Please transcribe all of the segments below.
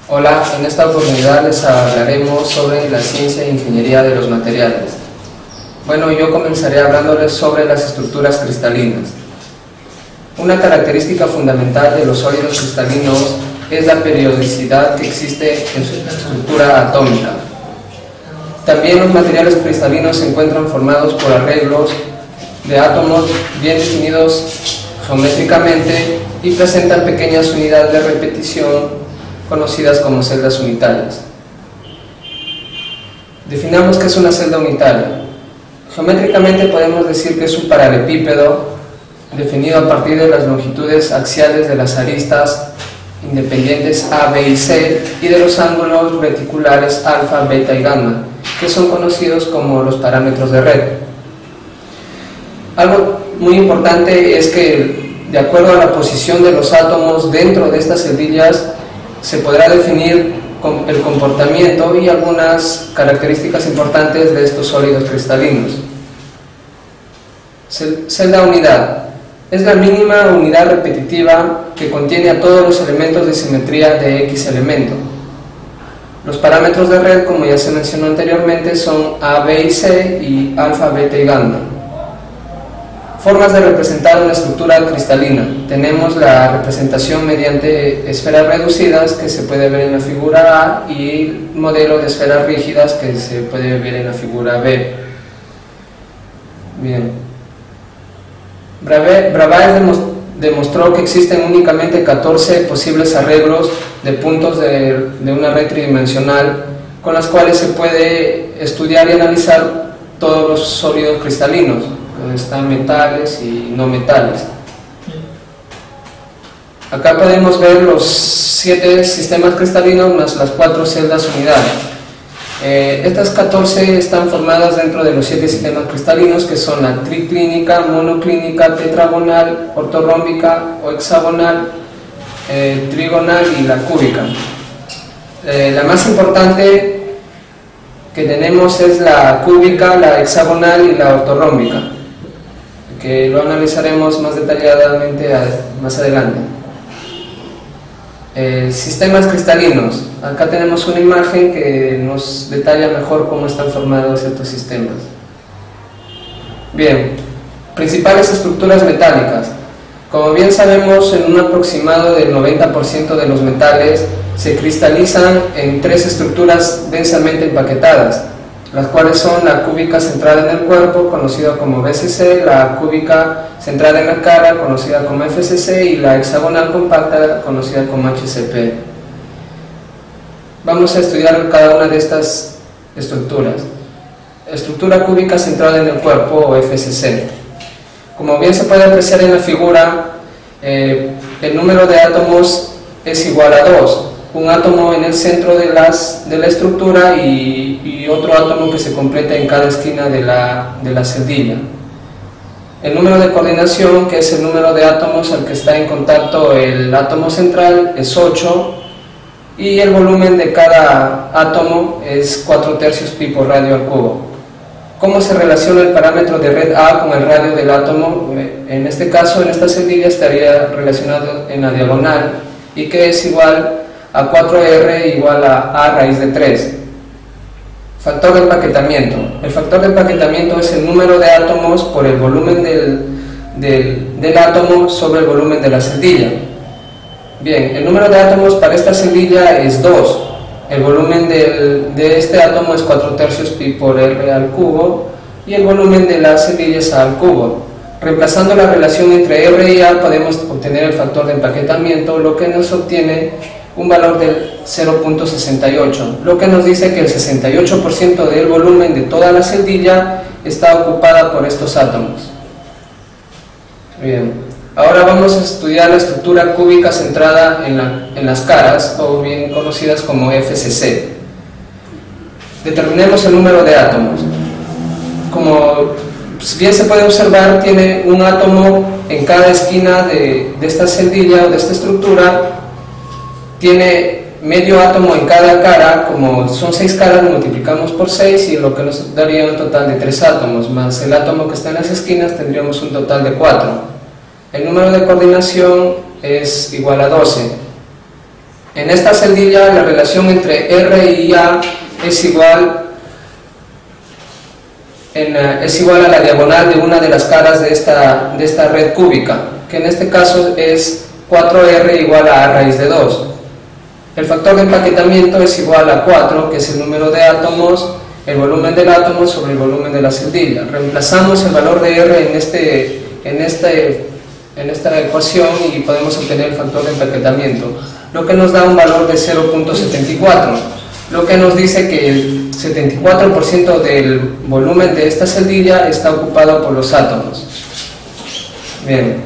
Hola, en esta oportunidad les hablaremos sobre la ciencia e ingeniería de los materiales. Bueno, yo comenzaré hablándoles sobre las estructuras cristalinas. Una característica fundamental de los sólidos cristalinos es la periodicidad que existe en su estructura atómica. También los materiales cristalinos se encuentran formados por arreglos de átomos bien definidos geométricamente y presentan pequeñas unidades de repetición conocidas como celdas unitarias. Definamos qué es una celda unitaria. Geométricamente podemos decir que es un paralelepípedo definido a partir de las longitudes axiales de las aristas independientes A, B y C y de los ángulos reticulares alfa, beta y gamma, que son conocidos como los parámetros de red. Algo muy importante es que, de acuerdo a la posición de los átomos dentro de estas celdillas, se podrá definir el comportamiento y algunas características importantes de estos sólidos cristalinos. Celda unidad es la mínima unidad repetitiva que contiene a todos los elementos de simetría de X elemento. Los parámetros de red, como ya se mencionó anteriormente, son A, B y C y alfa, beta y gamma. Formas de representar una estructura cristalina. Tenemos la representación mediante esferas reducidas, que se puede ver en la figura A, y el modelo de esferas rígidas, que se puede ver en la figura B. Bien. Bravais demostró que existen únicamente 14 posibles arreglos de puntos de una red tridimensional, con las cuales se puede estudiar y analizar todos los sólidos cristalinos, donde están metales y no metales. Acá podemos ver los 7 sistemas cristalinos más las 4 celdas unidad. Estas 14 están formadas dentro de los 7 sistemas cristalinos, que son la triclínica, monoclínica, tetragonal, ortorrómbica o hexagonal, trigonal y la cúbica. La más importante que tenemos es la cúbica, la hexagonal y la ortorrómbica, que lo analizaremos más detalladamente más adelante. Sistemas cristalinos. Acá tenemos una imagen que nos detalla mejor cómo están formados estos sistemas. Bien, principales estructuras metálicas. Como bien sabemos, en un aproximado del 90% de los metales se cristalizan en 3 estructuras densamente empaquetadas, las cuales son la cúbica centrada en el cuerpo, conocida como BCC, la cúbica centrada en la cara, conocida como FCC, y la hexagonal compacta, conocida como HCP. Vamos a estudiar cada una de estas estructuras. Estructura cúbica centrada en el cuerpo, o FCC. Como bien se puede apreciar en la figura, el número de átomos es igual a 2. Un átomo en el centro de la estructura y otro átomo que se completa en cada esquina de la celdilla. El número de coordinación, que es el número de átomos al que está en contacto el átomo central, es 8, y el volumen de cada átomo es 4/3 pi por radio al cubo. ¿Cómo se relaciona el parámetro de red A con el radio del átomo? En este caso, en esta celdilla estaría relacionado en la diagonal, y que es igual a 4R igual a raíz de 3. Factor de empaquetamiento. El factor de empaquetamiento es el número de átomos por el volumen del átomo sobre el volumen de la celdilla. Bien, el número de átomos para esta celdilla es 2. El volumen de este átomo es 4/3 pi por R al cubo, y el volumen de la celdilla es A al cubo. Reemplazando la relación entre R y A podemos obtener el factor de empaquetamiento, lo que nos obtiene un valor del 0.68, lo que nos dice que el 68% del volumen de toda la celdilla está ocupada por estos átomos. Bien, ahora vamos a estudiar la estructura cúbica centrada en las caras, o bien conocidas como FCC. Determinemos el número de átomos. Como bien se puede observar, tiene un átomo en cada esquina de esta celdilla o de esta estructura. Tiene medio átomo en cada cara. Como son 6 caras, multiplicamos por 6 y lo que nos daría un total de 3 átomos, más el átomo que está en las esquinas, tendríamos un total de 4. El número de coordinación es igual a 12. En esta celdilla la relación entre R y A es igual a la diagonal de una de las caras de esta red cúbica, que en este caso es 4R igual a A raíz de 2. El factor de empaquetamiento es igual a 4, que es el número de átomos, el volumen del átomo sobre el volumen de la celdilla. Reemplazamos el valor de R en esta ecuación y podemos obtener el factor de empaquetamiento, lo que nos da un valor de 0.74, lo que nos dice que el 74% del volumen de esta celdilla está ocupado por los átomos. Bien,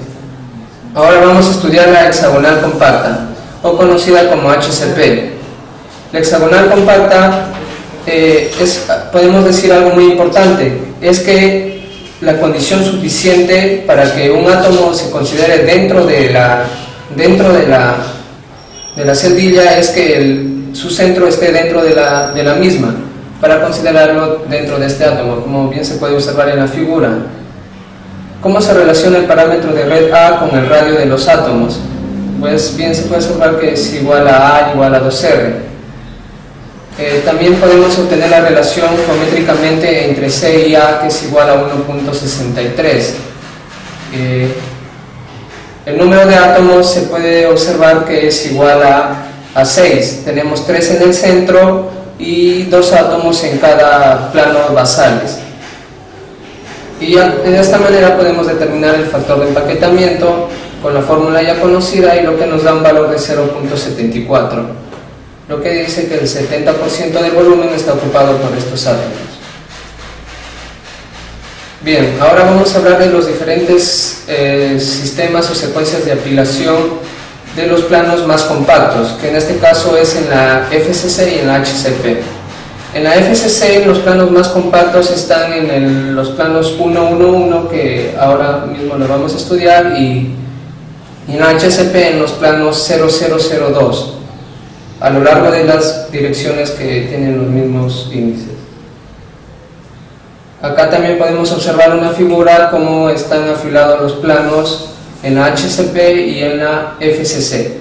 ahora vamos a estudiar la hexagonal compacta, o conocida como HCP. La hexagonal compacta podemos decir algo muy importante, es que la condición suficiente para que un átomo se considere dentro de la celdilla es que su centro esté dentro de la misma, para considerarlo dentro de este átomo, como bien se puede observar en la figura. ¿Cómo se relaciona el parámetro de red A con el radio de los átomos? Pues bien se puede observar que es igual a A igual a 2R. También podemos obtener la relación geométricamente entre C y A, que es igual a 1.63. El número de átomos se puede observar que es igual a 6. Tenemos 3 en el centro y 2 átomos en cada plano basales. Y de esta manera podemos determinar el factor de empaquetamiento con la fórmula ya conocida, y lo que nos da un valor de 0.74, lo que dice que el 70% del volumen está ocupado por estos átomos. Bien, ahora vamos a hablar de los diferentes sistemas o secuencias de apilación de los planos más compactos, que en este caso es en la FCC y en la HCP. En la FCC los planos más compactos están en los planos 1, que ahora mismo lo vamos a estudiar, y en la HCP en los planos 2, a lo largo de las direcciones que tienen los mismos índices. Acá también podemos observar una figura cómo están afilados los planos en la HCP y en la FCC.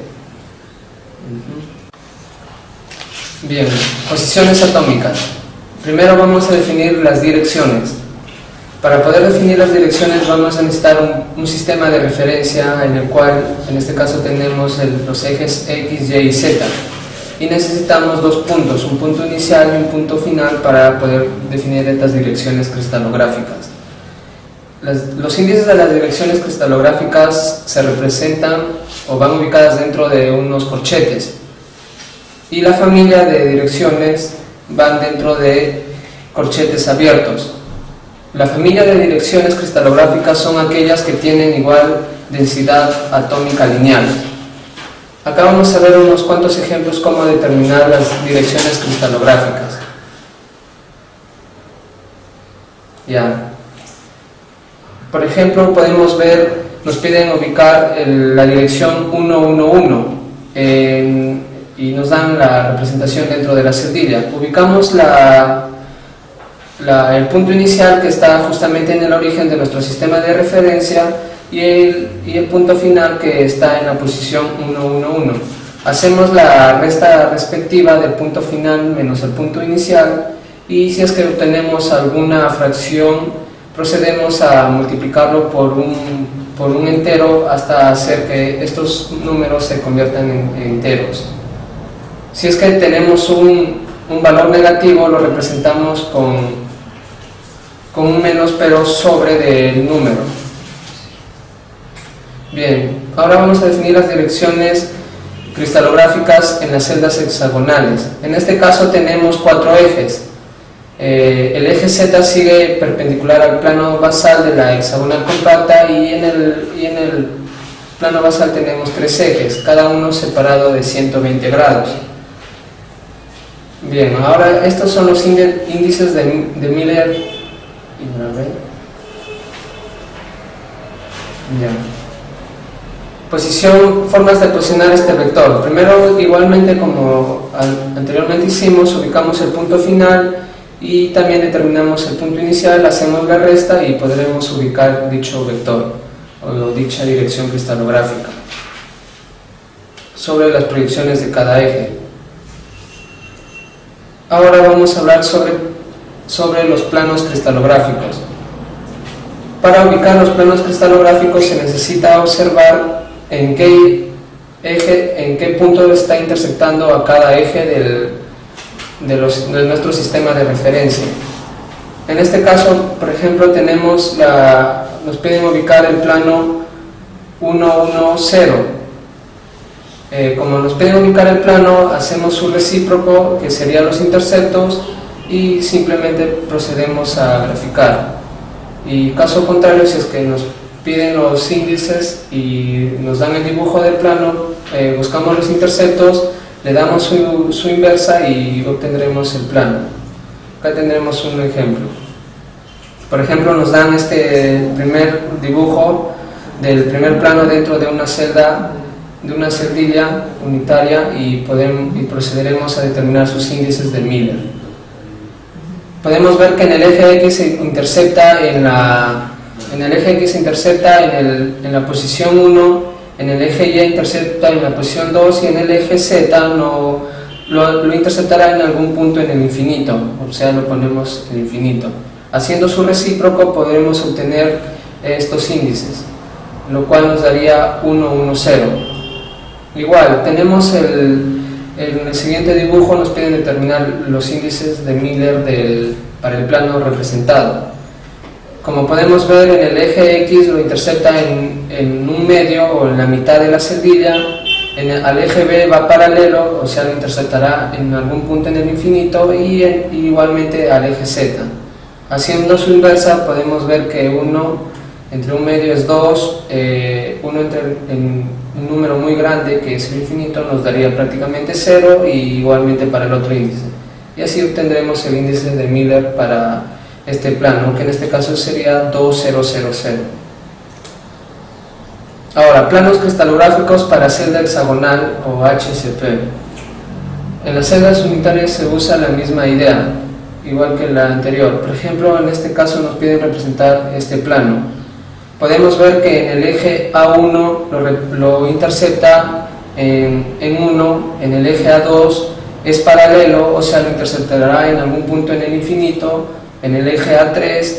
Bien, posiciones atómicas. Primero vamos a definir las direcciones. Para poder definir las direcciones vamos a necesitar un sistema de referencia en el cual, en este caso, tenemos los ejes X, Y y Z. Y necesitamos dos puntos, un punto inicial y un punto final, para poder definir estas direcciones cristalográficas. Los índices de las direcciones cristalográficas se representan o van ubicadas dentro de unos corchetes, y la familia de direcciones van dentro de corchetes abiertos. La familia de direcciones cristalográficas son aquellas que tienen igual densidad atómica lineal. Acá vamos a ver unos cuantos ejemplos cómo determinar las direcciones cristalográficas. Ya. Por ejemplo, podemos ver, nos piden ubicar la dirección 1, y nos dan la representación dentro de la celdilla. Ubicamos el punto inicial, que está justamente en el origen de nuestro sistema de referencia, y el punto final, que está en la posición 1. Hacemos la resta respectiva del punto final menos el punto inicial, y si es que obtenemos alguna fracción, procedemos a multiplicarlo por un entero hasta hacer que estos números se conviertan en enteros. Si es que tenemos un valor negativo, lo representamos con un menos, pero sobre del número. Bien, ahora vamos a definir las direcciones cristalográficas en las celdas hexagonales. En este caso tenemos 4 ejes. El eje Z sigue perpendicular al plano basal de la hexagonal compacta, y en el plano basal tenemos 3 ejes, cada uno separado de 120 grados. Bien, ahora estos son los índices de Miller y Bravais. Posición, formas de posicionar este vector. Primero, igualmente como anteriormente hicimos, ubicamos el punto final y también determinamos el punto inicial, hacemos la resta y podremos ubicar dicho vector o dicha dirección cristalográfica. sobre las proyecciones de cada eje. Ahora vamos a hablar sobre los planos cristalográficos. Para ubicar los planos cristalográficos se necesita observar en qué punto está intersectando a cada eje de nuestro sistema de referencia. En este caso, por ejemplo, nos piden ubicar el plano 1, 1, 0. Como nos piden ubicar el plano, hacemos su recíproco, que serían los interceptos, y simplemente procedemos a graficar. Y caso contrario, si es que nos piden los índices y nos dan el dibujo del plano, buscamos los interceptos, le damos su inversa y obtendremos el plano. Acá tendremos un ejemplo. Por ejemplo, nos dan este primer dibujo del primer plano dentro de una celda, de una celdilla unitaria, y procederemos a determinar sus índices de Miller. Podemos ver que en el eje X se intercepta en la posición 1, en el eje Y intercepta en la posición 2 y en el eje Z lo interceptará en algún punto en el infinito, o sea, lo ponemos en infinito. Haciendo su recíproco podremos obtener estos índices, lo cual nos daría 1, 1, 0. Igual, tenemos en el siguiente dibujo nos piden determinar los índices de Miller para el plano representado. Como podemos ver, en el eje X lo intercepta en un medio o en la mitad de la celdilla, al eje B va paralelo, o sea, lo interceptará en algún punto en el infinito, y igualmente al eje Z. Haciendo su inversa podemos ver que 1 entre un medio es 2, 1 entre un número muy grande que es el infinito nos daría prácticamente 0, y igualmente para el otro índice. Y así obtendremos el índice de Miller para este plano, que en este caso sería 2, 0, 0, 0. Ahora, planos cristalográficos para celda hexagonal o HCP. En las celdas unitarias se usa la misma idea, igual que la anterior. Por ejemplo, en este caso nos piden representar este plano. Podemos ver que en el eje A1 lo intercepta en 1, en el eje A2 es paralelo, o sea, lo interceptará en algún punto en el infinito, en el eje A3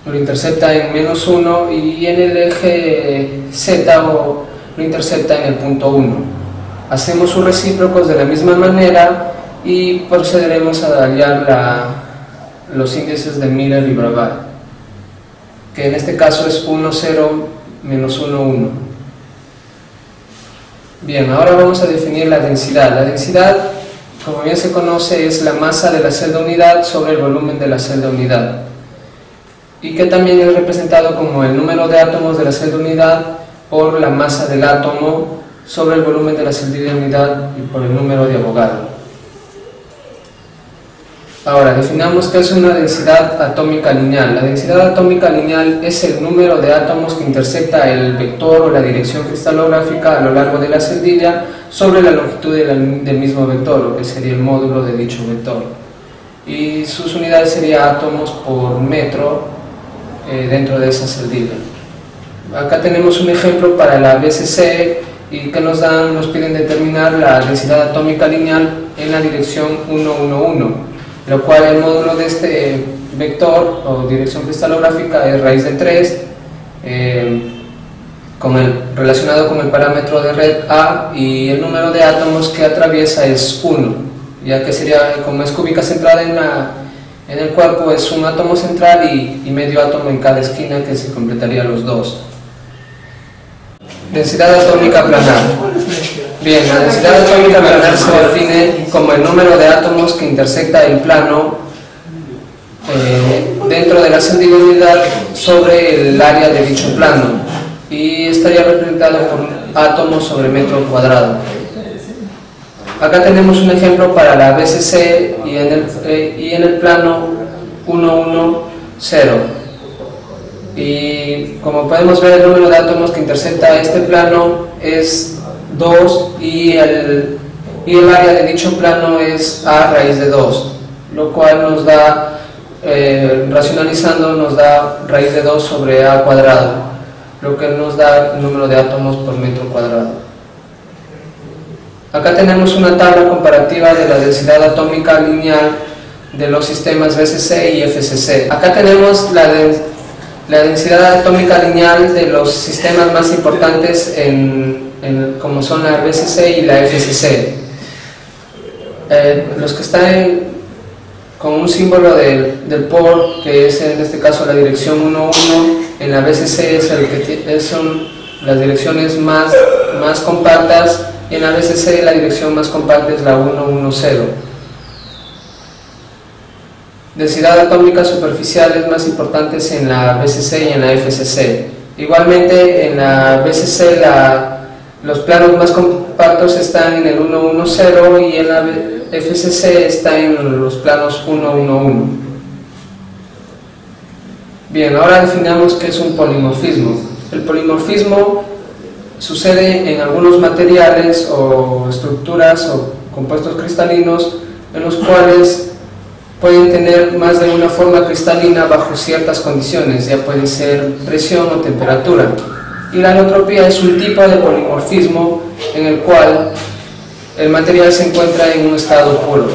lo intercepta en -1 y en el eje Z lo intercepta en el punto 1. Hacemos sus recíprocos de la misma manera y procederemos a hallar los índices de Miller y Bravais, que en este caso es 1, 0, -1, 1. Bien, ahora vamos a definir la densidad. La densidad, como bien se conoce, es la masa de la celda unidad sobre el volumen de la celda unidad, y que también es representado como el número de átomos de la celda unidad por la masa del átomo sobre el volumen de la celda unidad y por el número de Avogadro. Ahora, definamos qué es una densidad atómica lineal. La densidad atómica lineal es el número de átomos que intersecta el vector o la dirección cristalográfica a lo largo de la celdilla sobre la longitud del mismo vector, o que sería el módulo de dicho vector. Y sus unidades serían átomos por metro dentro de esa celdilla. Acá tenemos un ejemplo para la BCC y que nos piden determinar la densidad atómica lineal en la dirección 1, 1, 1. Lo cual el módulo de este vector o dirección cristalográfica es raíz de 3, relacionado con el parámetro de red A, y el número de átomos que atraviesa es 1, ya que sería, como es cúbica centrada en el cuerpo, es un átomo central y medio átomo en cada esquina, que se completaría los dos. Densidad atómica planar. Bien, la densidad atómica planar se define como el número de átomos que intersecta el plano dentro de la celdilla unidad sobre el área de dicho plano, y estaría representado por átomos sobre metro cuadrado. Acá tenemos un ejemplo para la BCC y en el plano 1, 1, 0. Y como podemos ver, el número de átomos que intersecta este plano es 2 y el área de dicho plano es A raíz de 2, lo cual nos da, racionalizando, nos da raíz de 2 sobre A cuadrado, lo que nos da el número de átomos por metro cuadrado. Acá tenemos una tabla comparativa de la densidad atómica lineal de los sistemas BCC y FCC. Acá tenemos la densidad atómica lineal de los sistemas más importantes como son la BCC y la FCC. Los que están con un símbolo del por, que es en este caso la dirección 1,1, en la BCC son las direcciones más compactas, y en la BCC la dirección más compacta es la 1,1,0. Densidad atómica superficiales más importantes en la BCC y en la FCC. Igualmente en la BCC los planos más compactos están en el 1,1,0 y en la FCC está en los planos 1,1,1. Bien, ahora definamos qué es un polimorfismo. El polimorfismo sucede en algunos materiales o estructuras o compuestos cristalinos en los cuales pueden tener más de una forma cristalina bajo ciertas condiciones, ya puede ser presión o temperatura. Y la alotropía es un tipo de polimorfismo en el cual el material se encuentra en un estado puro.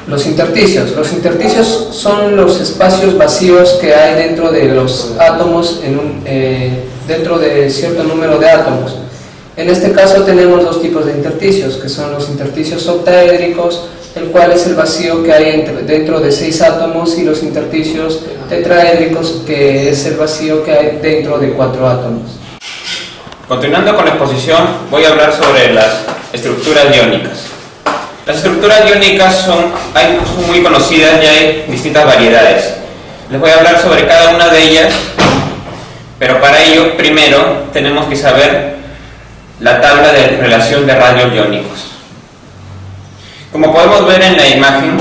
Los intersticios. Los intersticios son los espacios vacíos que hay dentro de los átomos, dentro de cierto número de átomos. En este caso tenemos dos tipos de intersticios, que son los intersticios octaédricos, el cual es el vacío que hay dentro de 6 átomos, y los intersticios tetraédricos, que es el vacío que hay dentro de 4 átomos. Continuando con la exposición, voy a hablar sobre las estructuras iónicas. Las estructuras iónicas son muy conocidas y hay distintas variedades. Les voy a hablar sobre cada una de ellas, pero para ello primero tenemos que saber la tabla de relación de radios iónicos. Como podemos ver en la imagen,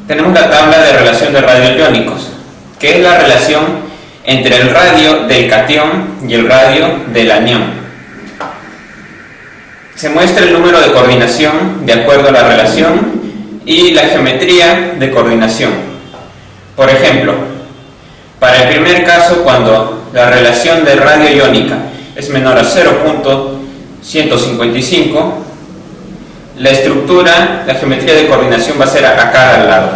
tenemos la tabla de relación de radios iónicos, que es la relación entre el radio del catión y el radio del anión. Se muestra el número de coordinación de acuerdo a la relación y la geometría de coordinación. Por ejemplo, para el primer caso, cuando la relación de radio iónica es menor a 0.155, la estructura, la geometría de coordinación va a ser acá al lado.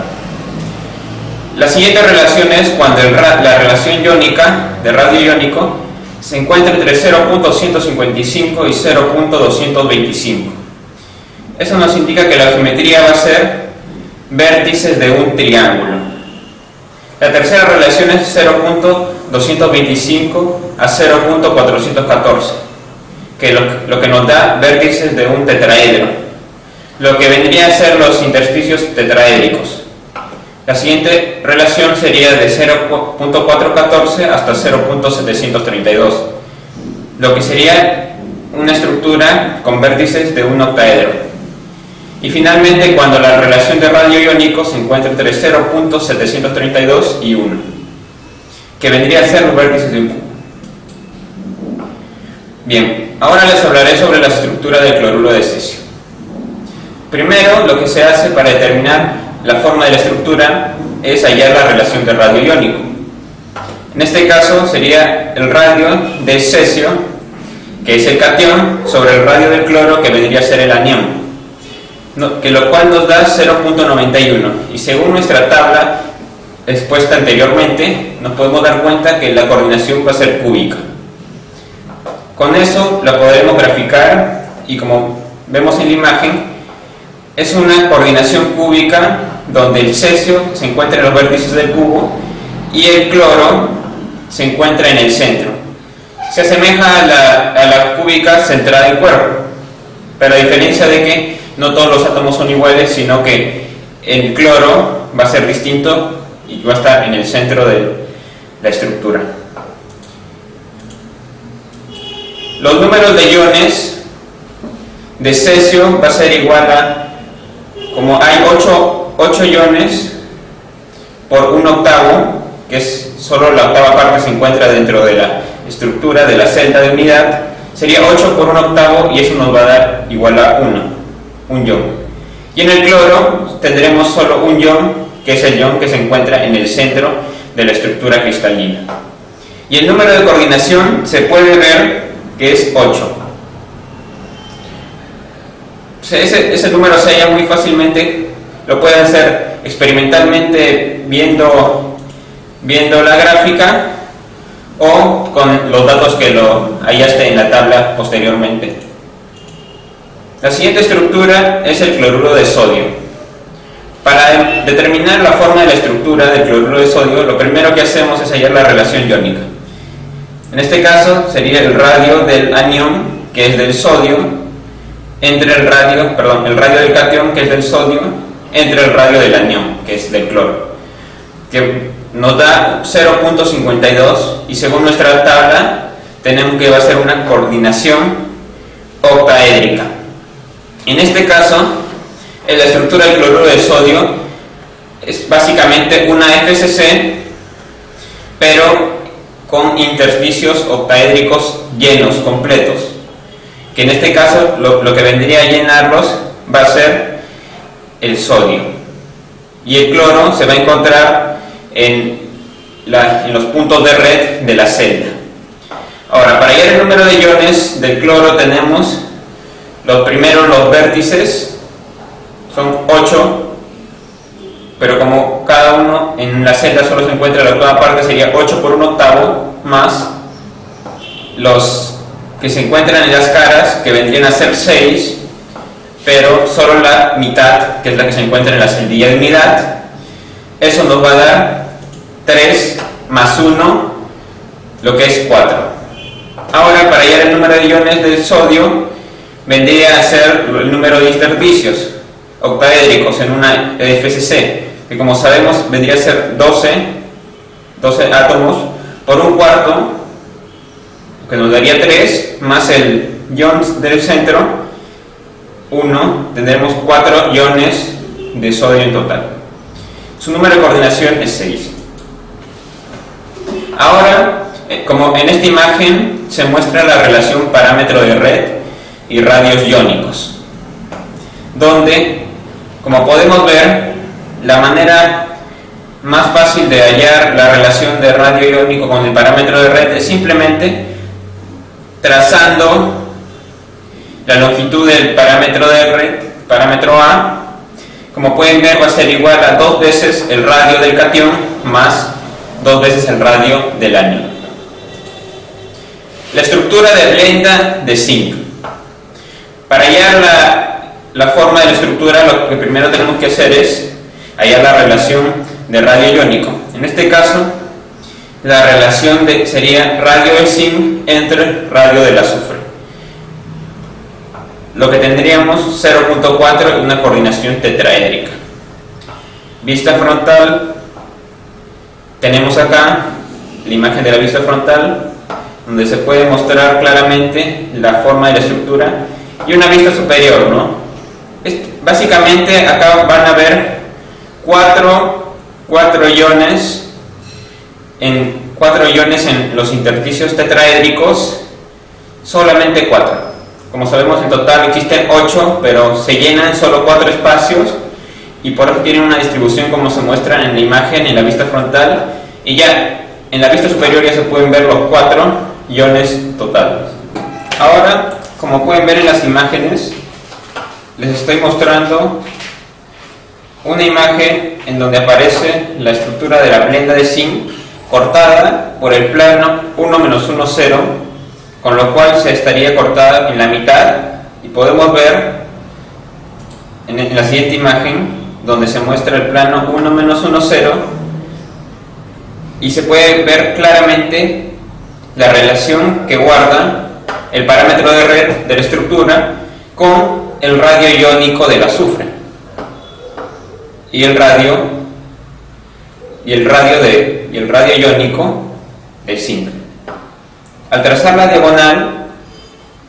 La siguiente relación es cuando la relación iónica de radio iónico se encuentra entre 0.155 y 0.225. Eso nos indica que la geometría va a ser vértices de un triángulo. La tercera relación es 0.225 a 0.414, que lo que nos da vértices de un tetraedro, lo que vendría a ser los intersticios tetraédricos. La siguiente relación sería de 0.414 hasta 0.732, lo que sería una estructura con vértices de un octaedro. Y finalmente, cuando la relación de radio iónico se encuentra entre 0.732 y 1, que vendría a ser los vértices de un cubo. Bien, ahora les hablaré sobre la estructura del cloruro de cesio. Primero, lo que se hace para determinar la forma de la estructura es hallar la relación de radio iónico. En este caso sería el radio de cesio, que es el catión, sobre el radio del cloro, que vendría a ser el anión, lo cual nos da 0.91, y según nuestra tabla expuesta anteriormente nos podemos dar cuenta que la coordinación va a ser cúbica. Con eso la podremos graficar, y como vemos en la imagen, es una coordinación cúbica donde el cesio se encuentra en los vértices del cubo y el cloro se encuentra en el centro. Se asemeja a la cúbica centrada en cuerpo, pero a diferencia de que no todos los átomos son iguales, sino que el cloro va a ser distinto y va a estar en el centro de la estructura. Los números de iones de cesio va a ser igual a, como hay 8 iones por un octavo, que es solo la octava parte se encuentra dentro de la estructura de la celda de unidad, sería 8 por un octavo, y eso nos va a dar igual a 1, un ion. Y en el cloro tendremos solo un ion, que es el ion que se encuentra en el centro de la estructura cristalina. Y el número de coordinación se puede ver que es 8. ese número se halla muy fácilmente, lo pueden hacer experimentalmente viendo la gráfica o con los datos que lo hallaste en la tabla posteriormente. La siguiente estructura es el cloruro de sodio. Para determinar la forma de la estructura del cloruro de sodio, lo primero que hacemos es hallar la relación iónica. En este caso sería el radio del anión, que es del sodio, entre el radio del catión, que es del sodio, entre el radio del anión, que es del cloro, que nos da 0.52, y según nuestra tabla tenemos que va a ser una coordinación octaédrica. En este caso, en la estructura del cloruro de sodio es básicamente una FCC, pero con intersticios octaédricos llenos, completos, que en este caso lo que vendría a llenarlos va a ser el sodio, y el cloro se va a encontrar en los puntos de red de la celda. Ahora, para hallar el número de iones del cloro tenemos los vértices, son 8, pero como cada uno en la celda solo se encuentra la octava parte, sería 8 por 1/8 más los que se encuentran en las caras, que vendrían a ser 6, pero solo la mitad, que es la que se encuentra en la celdilla de unidad. Eso nos va a dar 3 más 1, lo que es 4. Ahora, para hallar el número de iones del sodio, vendría a ser el número de intersticios octaédricos en una FCC, que como sabemos vendría a ser 12 átomos por 1/4, que nos daría 3, más el ion del centro, 1, tendremos 4 iones de sodio en total. Su número de coordinación es 6. Ahora, como en esta imagen se muestra la relación parámetro de red y radios iónicos, donde, como podemos ver, la manera más fácil de hallar la relación de radio iónico con el parámetro de red es simplemente trazando la longitud del parámetro de red, parámetro A. Como pueden ver, va a ser igual a 2 veces el radio del catión más 2 veces el radio del anión. La estructura de blenda de zinc. Para hallar la forma de la estructura, lo que primero tenemos que hacer es hallar la relación de radio iónico. En este caso, la relación sería radio del zinc entre radio del azufre, lo que tendríamos 0.4 y una coordinación tetraédrica. Vista frontal, tenemos acá la imagen de la vista frontal, donde se puede mostrar claramente la forma de la estructura, y una vista superior, ¿no? Básicamente acá van a ver 4 iones en los intersticios tetraédricos, solamente 4. Como sabemos, en total existen 8, pero se llenan solo 4 espacios, y por eso tienen una distribución como se muestra en la imagen, en la vista frontal, y ya en la vista superior ya se pueden ver los 4 iones totales. Ahora, como pueden ver en las imágenes, les estoy mostrando una imagen en donde aparece la estructura de la blenda de zinc cortada por el plano 1-1,0, con lo cual se estaría cortada en la mitad, y podemos ver en la siguiente imagen donde se muestra el plano 1-1,0, y se puede ver claramente la relación que guarda el parámetro de red de la estructura con el radio iónico del azufre y el radio iónico del zinc. Al trazar la diagonal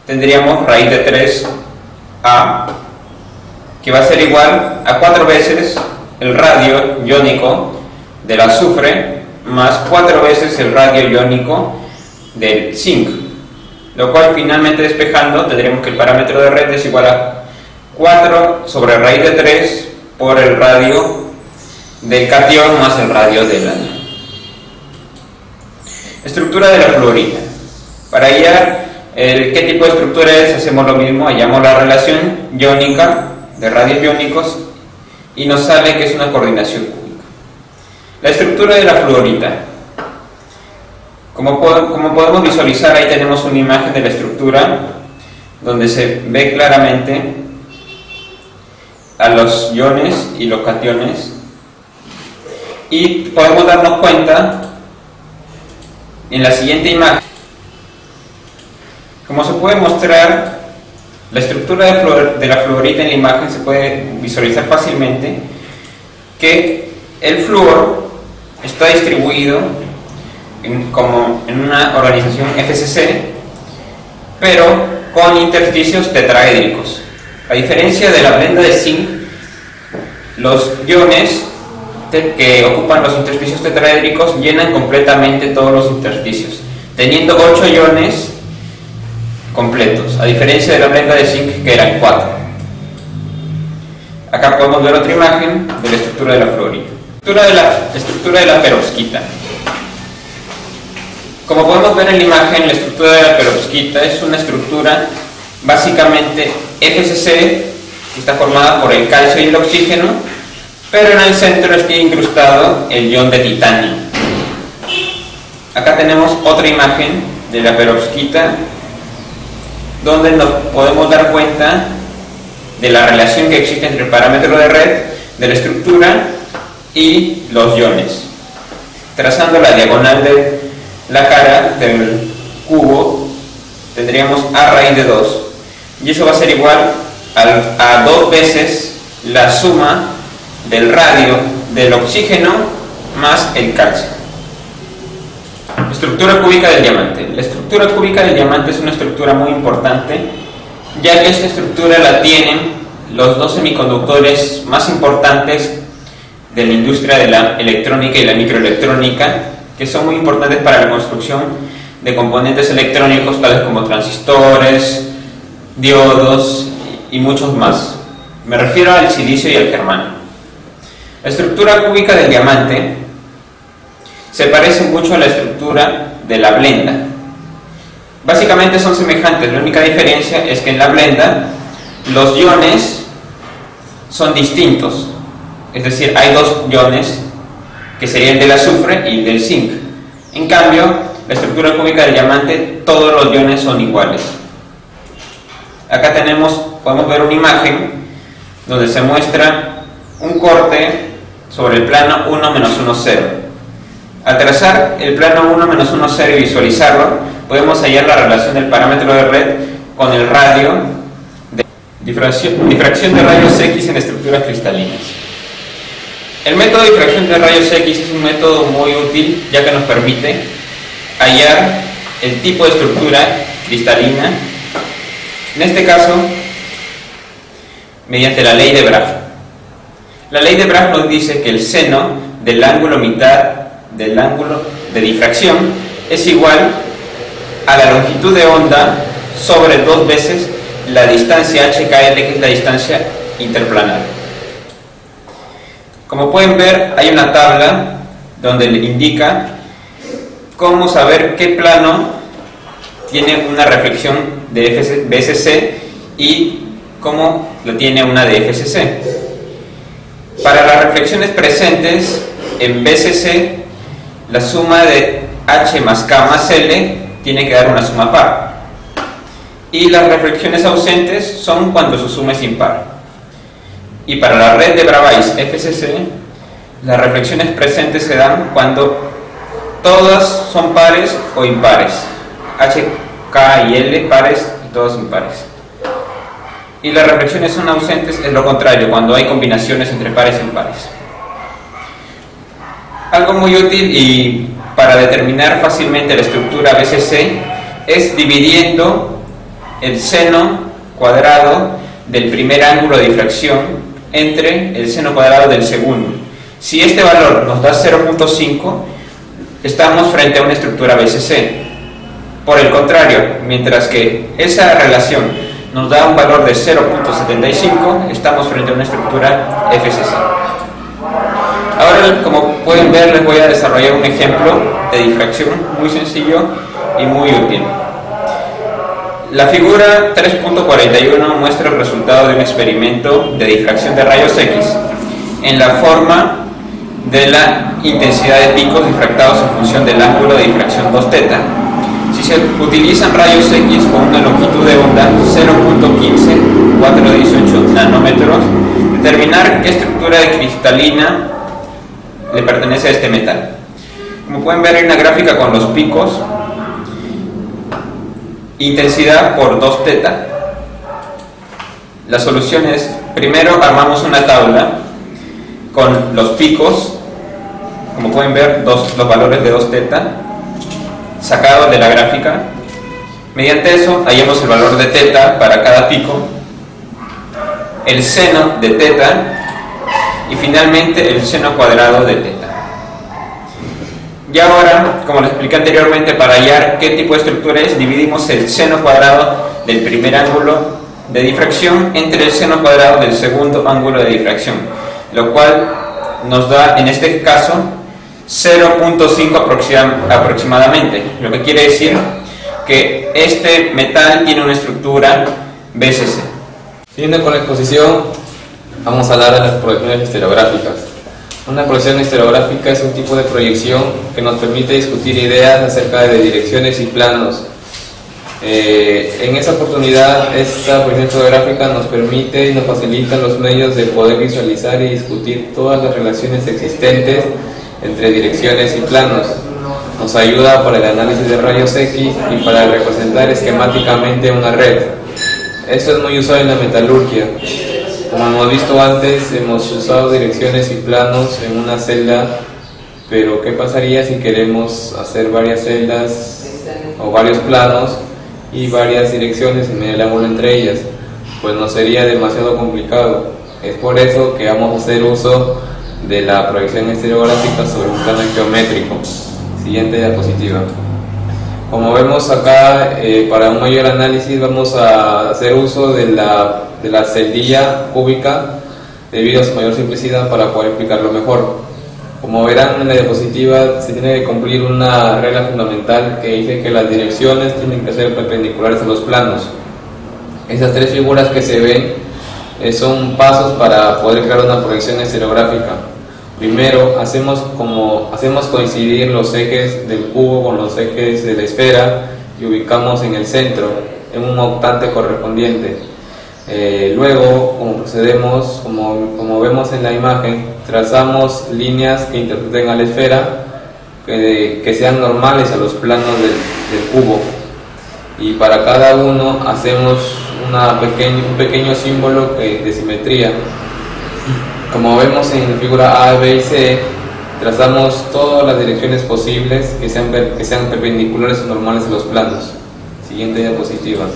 tendríamos raíz de 3A, que va a ser igual a 4 veces el radio iónico del azufre más 4 veces el radio iónico del zinc, lo cual, finalmente despejando, tendremos que el parámetro de red es igual a 4 sobre raíz de 3 por el radio del catión más el radio del anión. Estructura de la fluorita. Para hallar ¿Qué tipo de estructura es? Hacemos lo mismo, hallamos la relación iónica de radios iónicos y nos sale que es una coordinación cúbica. La estructura de la fluorita. Como podemos visualizar, ahí tenemos una imagen de la estructura donde se ve claramente a los iones y los cationes, y podemos darnos cuenta en la siguiente imagen. Como se puede mostrar, la estructura de la fluorita en la imagen se puede visualizar fácilmente que el flúor está distribuido como en una organización FCC, pero con intersticios tetraédricos. A diferencia de la blenda de zinc, los iones que ocupan los intersticios tetraédricos llenan completamente todos los intersticios, teniendo 8 iones completos, a diferencia de la blenda de zinc que eran 4. Acá podemos ver otra imagen de la estructura de la fluorita. Estructura de la perovskita. Como podemos ver en la imagen, la estructura de la perovskita es una estructura básicamente FCC, que está formada por el calcio y el oxígeno, pero en el centro está incrustado el ion de titanio. Acá tenemos otra imagen de la perovskita, donde nos podemos dar cuenta de la relación que existe entre el parámetro de red de la estructura y los iones. Trazando la diagonal de la cara del cubo, tendríamos a raíz de 2, y eso va a ser igual a 2 veces la suma del radio del oxígeno más el calcio. Estructura cúbica del diamante. La estructura cúbica del diamante es una estructura muy importante, ya que esta estructura la tienen los 2 semiconductores más importantes de la industria de la electrónica y la microelectrónica, que son muy importantes para la construcción de componentes electrónicos tales como transistores, diodos y muchos más. Me refiero al silicio y al germanio. La estructura cúbica del diamante se parece mucho a la estructura de la blenda. Básicamente son semejantes, la única diferencia es que en la blenda los iones son distintos, es decir, hay 2 iones que serían del azufre y del zinc. En cambio, la estructura cúbica del diamante, todos los iones son iguales. Acá podemos ver una imagen donde se muestra un corte sobre el plano 1 menos 1, 0. Al trazar el plano 1 menos 1, 0 y visualizarlo, podemos hallar la relación del parámetro de red con el radio de difracción de rayos X en estructuras cristalinas. El método de difracción de rayos X es un método muy útil, ya que nos permite hallar el tipo de estructura cristalina, en este caso mediante la ley de Bragg. La ley de Bragg nos dice que el seno del ángulo mitad del ángulo de difracción es igual a la longitud de onda sobre 2 veces la distancia HKL, que es la distancia interplanar. Como pueden ver, hay una tabla donde le indica cómo saber qué plano tiene una reflexión de BSC y cómo lo tiene una de FCC. Para las reflexiones presentes en BSC, la suma de H más K más L tiene que dar una suma par, y las reflexiones ausentes son cuando su suma es impar. Y para la red de Bravais FCC, las reflexiones presentes se dan cuando todas son pares o impares, H, K y L pares y todas impares. Y las reflexiones son ausentes, es lo contrario, cuando hay combinaciones entre pares e impares. Algo muy útil y para determinar fácilmente la estructura BCC es dividiendo el seno cuadrado del primer ángulo de difracción entre el seno cuadrado del segundo. Si este valor nos da 0.5, estamos frente a una estructura BCC. Por el contrario, mientras que esa relación nos da un valor de 0.75, estamos frente a una estructura FCC. Ahora, como pueden ver, les voy a desarrollar un ejemplo de difracción muy sencillo y muy útil. La figura 3.41 muestra el resultado de un experimento de difracción de rayos X en la forma de la intensidad de picos difractados en función del ángulo de difracción 2θ. Si se utilizan rayos X con una longitud de onda 0.15418 nanómetros, determinar qué estructura de cristalina le pertenece a este metal. Como pueden ver, hay una gráfica con los picos, intensidad por 2θ. La solución es, primero armamos una tabla con los picos, como pueden ver, los valores de 2θ sacados de la gráfica. Mediante eso hallamos el valor de θ para cada pico, el seno de θ y finalmente el seno cuadrado de θ. Y ahora, como les expliqué anteriormente, para hallar qué tipo de estructura es, dividimos el seno cuadrado del primer ángulo de difracción entre el seno cuadrado del segundo ángulo de difracción, lo cual nos da, en este caso, 0.5 aproximadamente, lo que quiere decir que este metal tiene una estructura BCC. Siguiendo con la exposición, vamos a hablar de las proyecciones estereográficas. Una proyección estereográfica es un tipo de proyección que nos permite discutir ideas acerca de direcciones y planos. En esa oportunidad, esta proyección estereográfica nos permite y nos facilita los medios de poder visualizar y discutir todas las relaciones existentes entre direcciones y planos. Nos ayuda para el análisis de rayos X y para representar esquemáticamente una red. Esto es muy usado en la metalurgia. Como hemos visto antes, hemos usado direcciones y planos en una celda, pero ¿qué pasaría si queremos hacer varias celdas o varios planos y varias direcciones en medio del ángulo entre ellas? Pues no sería demasiado complicado. Es por eso que vamos a hacer uso de la proyección estereográfica sobre un plano geométrico. Siguiente diapositiva. Como vemos acá, para un mayor análisis vamos a hacer uso de la celdilla cúbica debido a su mayor simplicidad para poder explicarlo mejor. Como verán en la diapositiva, se tiene que cumplir una regla fundamental que dice que las direcciones tienen que ser perpendiculares a los planos. Esas tres figuras que se ven son pasos para poder crear una proyección estereográfica. Primero, hacemos coincidir los ejes del cubo con los ejes de la esfera y ubicamos en el centro, en un octante correspondiente. Luego, como procedemos, como vemos en la imagen, trazamos líneas que interpreten a la esfera, que sean normales a los planos del cubo. Y para cada uno hacemos un pequeño símbolo de simetría. Como vemos en la figura A, B y C, trazamos todas las direcciones posibles que sean perpendiculares o normales a los planos. Siguiente diapositiva.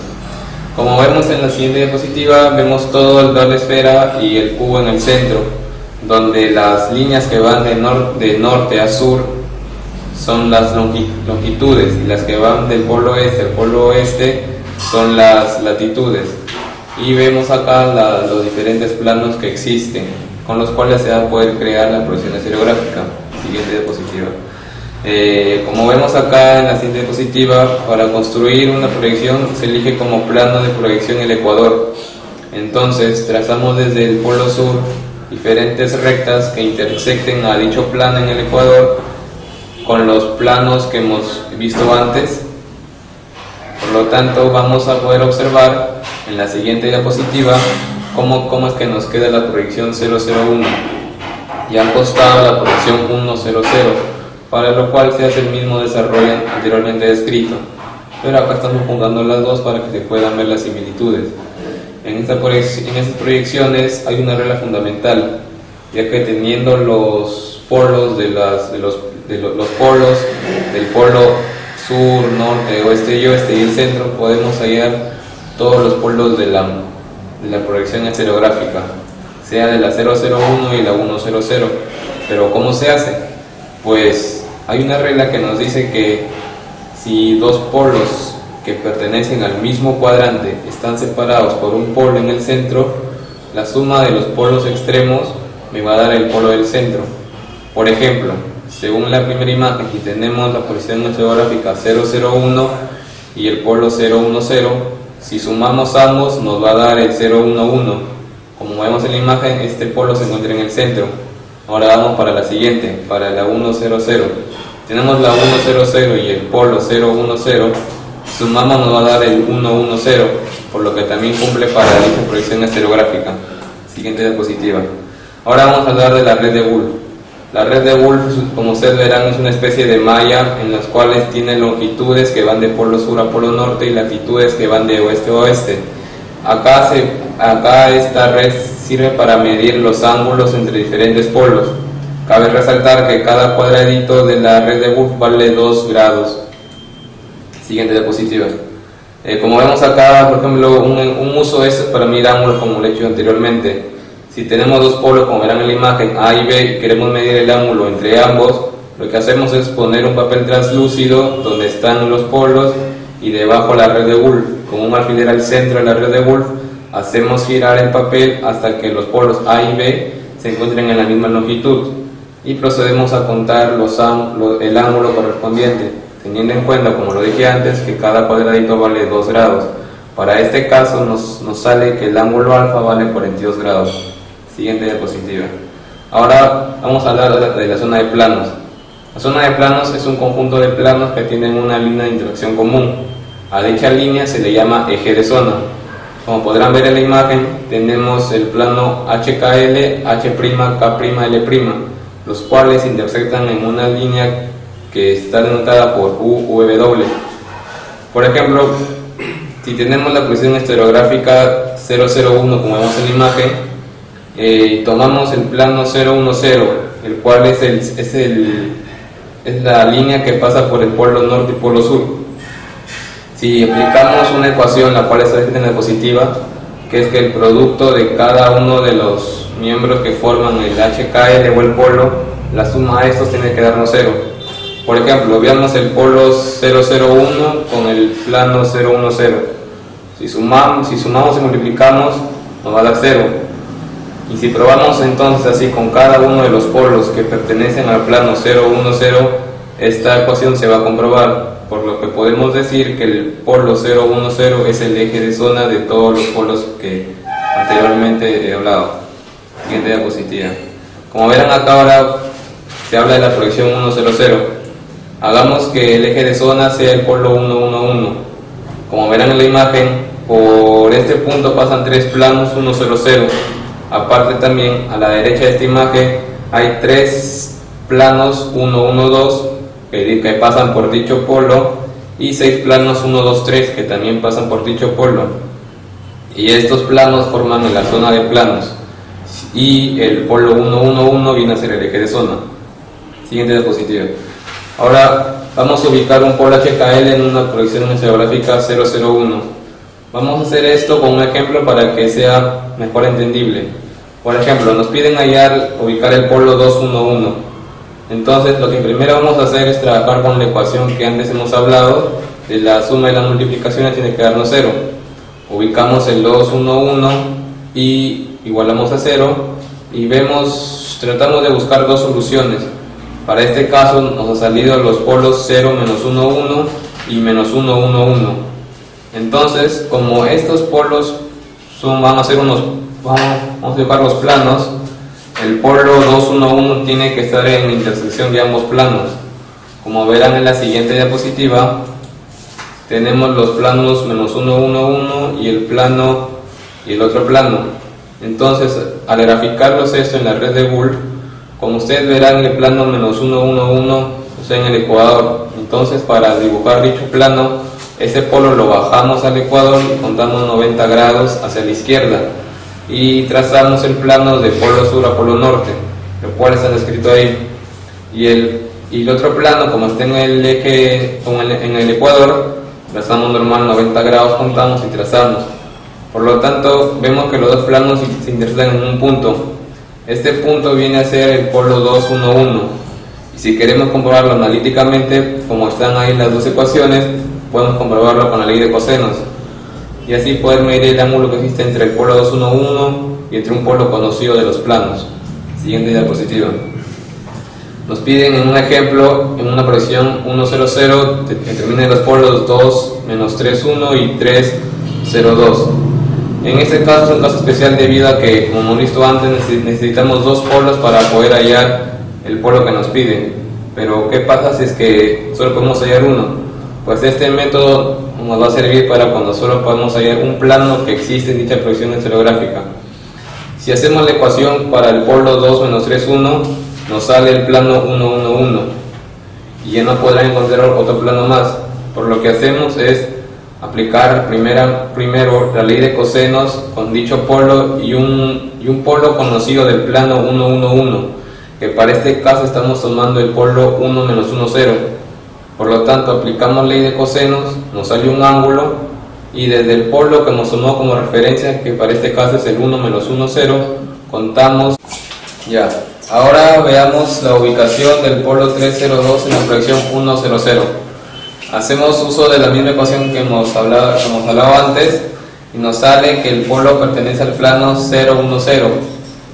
Como vemos en la siguiente diapositiva, vemos todo el la esfera y el cubo en el centro, donde las líneas que van de norte a sur son las longitudes y las que van del polo este al polo oeste son las latitudes. Y vemos acá los diferentes planos que existen, con los cuales se va a poder crear la proyección estereográfica. Siguiente diapositiva. Como vemos acá en la siguiente diapositiva, para construir una proyección se elige como plano de proyección el ecuador. Entonces trazamos desde el polo sur diferentes rectas que intersecten a dicho plano en el ecuador con los planos que hemos visto antes. Por lo tanto, vamos a poder observar en la siguiente diapositiva cómo es que nos queda la proyección 001 y al costado la proyección 100, para lo cual se hace el mismo desarrollo anteriormente descrito, pero acá estamos juntando las dos para que se puedan ver las similitudes. En estas proyecciones hay una regla fundamental, ya que teniendo los polos los polos del polo sur, norte, oeste y oeste y el centro, podemos hallar todos los polos de la proyección estereográfica, sea de la 001 y la 100. Pero ¿cómo se hace? Pues hay una regla que nos dice que si dos polos que pertenecen al mismo cuadrante están separados por un polo en el centro, la suma de los polos extremos me va a dar el polo del centro. Por ejemplo, según la primera imagen, si tenemos la posición estereográfica 001 y el polo 010, Si sumamos ambos nos va a dar el 0, 1, 1. Como vemos en la imagen, este polo se encuentra en el centro. Ahora vamos para la siguiente, para la 1, 0, 0. Tenemos la 1, 0, 0 y el polo 0, 1, 0. Sumamos nos va a dar el 1, 1, 0, por lo que también cumple para dicha proyección estereográfica. Siguiente diapositiva. Ahora vamos a hablar de la red de Wolf. La red de Wolf, como ustedes verán, es una especie de malla en las cuales tiene longitudes que van de polo sur a polo norte y latitudes que van de oeste a oeste. Acá esta red sirve para medir los ángulos entre diferentes polos. Cabe resaltar que cada cuadradito de la red de Wolf vale 2 grados. Siguiente diapositiva. Como vemos acá, por ejemplo, un uso es para medir ángulos, como lo he hecho anteriormente. Si tenemos dos polos, como verán en la imagen, A y B, y queremos medir el ángulo entre ambos, lo que hacemos es poner un papel translúcido donde están los polos y debajo la red de Wolf. Con un alfiler al centro de la red de Wolf, hacemos girar el papel hasta que los polos A y B se encuentren en la misma longitud y procedemos a contar el ángulo correspondiente, teniendo en cuenta, como lo dije antes, que cada cuadradito vale 2 grados. Para este caso nos sale que el ángulo alfa vale 42 grados. Siguiente diapositiva. Ahora vamos a hablar de la zona de planos. La zona de planos es un conjunto de planos que tienen una línea de interacción común. A dicha línea se le llama eje de zona. Como podrán ver en la imagen, tenemos el plano HKL, H'K'L', los cuales intersectan en una línea que está denotada por UV. Por ejemplo, si tenemos la posición estereográfica 001, como vemos en la imagen, tomamos el plano 010, el cual es la línea que pasa por el polo norte y polo sur. Si aplicamos una ecuación, la cual está escrita en diapositiva, que es que el producto de cada uno de los miembros que forman el HKL o el polo, la suma de estos tiene que darnos 0. Por ejemplo, veamos el polo 001 con el plano 010. Si sumamos y multiplicamos, nos va a dar 0. Y si probamos entonces así con cada uno de los polos que pertenecen al plano 010, esta ecuación se va a comprobar, por lo que podemos decir que el polo 010 es el eje de zona de todos los polos que anteriormente he hablado. Siguiente diapositiva. Como verán acá, ahora se habla de la proyección 100. Hagamos que el eje de zona sea el polo 111. Como verán en la imagen, por este punto pasan 3 planos 100. Aparte, también a la derecha de esta imagen hay 3 planos 112 que pasan por dicho polo y 6 planos 123 que también pasan por dicho polo, y estos planos forman la zona de planos y el polo 111 viene a ser el eje de zona. Siguiente diapositiva. Ahora vamos a ubicar un polo HKL en una proyección estereográfica 001. Vamos a hacer esto con un ejemplo para que sea mejor entendible. Por ejemplo, nos piden ubicar el polo 211. Entonces, lo que primero vamos a hacer es trabajar con la ecuación que antes hemos hablado, de la suma y las multiplicaciones tiene que darnos 0. Ubicamos el 211 y igualamos a 0 y tratamos de buscar dos soluciones. Para este caso nos han salido los polos 0, menos 1, 1 y menos 1, 1, 1. Entonces, como estos polos vamos a dibujar los planos, el polo 211 tiene que estar en la intersección de ambos planos. Como verán en la siguiente diapositiva, tenemos los planos menos 1, 1, 1 y el otro plano. Entonces, al graficarlos esto en la red de Wolf, como ustedes verán, el plano menos 1, 1, 1 está en el ecuador. Entonces, para dibujar dicho plano, ese polo lo bajamos al ecuador y contamos 90 grados hacia la izquierda y trazamos el plano de polo sur a polo norte, lo cual está descrito ahí. Y el otro plano, como está en el eje, en el ecuador, trazamos normal 90 grados, contamos y trazamos. Por lo tanto, vemos que los dos planos se intersecan en un punto. Este punto viene a ser el polo 211. Y si queremos comprobarlo analíticamente, como están ahí las dos ecuaciones, podemos comprobarlo con la ley de cosenos y así poder medir el ángulo que existe entre el polo 211 y entre un polo conocido de los planos. Siguiente diapositiva. Nos piden en un ejemplo, en una proyección 100, determinen los polos 2, menos 3, 1 y 3, 0,2. En este caso es un caso especial debido a que, como hemos visto antes, necesitamos dos polos para poder hallar el polo que nos piden. Pero ¿qué pasa si es que solo podemos hallar uno? Pues este método nos va a servir para cuando solo podemos hallar un plano que existe en dicha proyección estereográfica. Si hacemos la ecuación para el polo 2 menos 3, 1, nos sale el plano 1, 1, 1 y ya no podrán encontrar otro plano más. Por lo que hacemos es aplicar primero la ley de cosenos con dicho polo y un polo conocido del plano 1, 1, 1, que para este caso estamos tomando el polo 1 menos 1, 0. Por lo tanto, aplicamos ley de cosenos, nos sale un ángulo y desde el polo que nos tomó como referencia, que para este caso es el 1 menos 1, 0, contamos. Ya, ahora veamos la ubicación del polo 302 en la proyección 1, 0, 0. Hacemos uso de la misma ecuación que hemos hablado antes y nos sale que el polo pertenece al plano 0, 1, 0.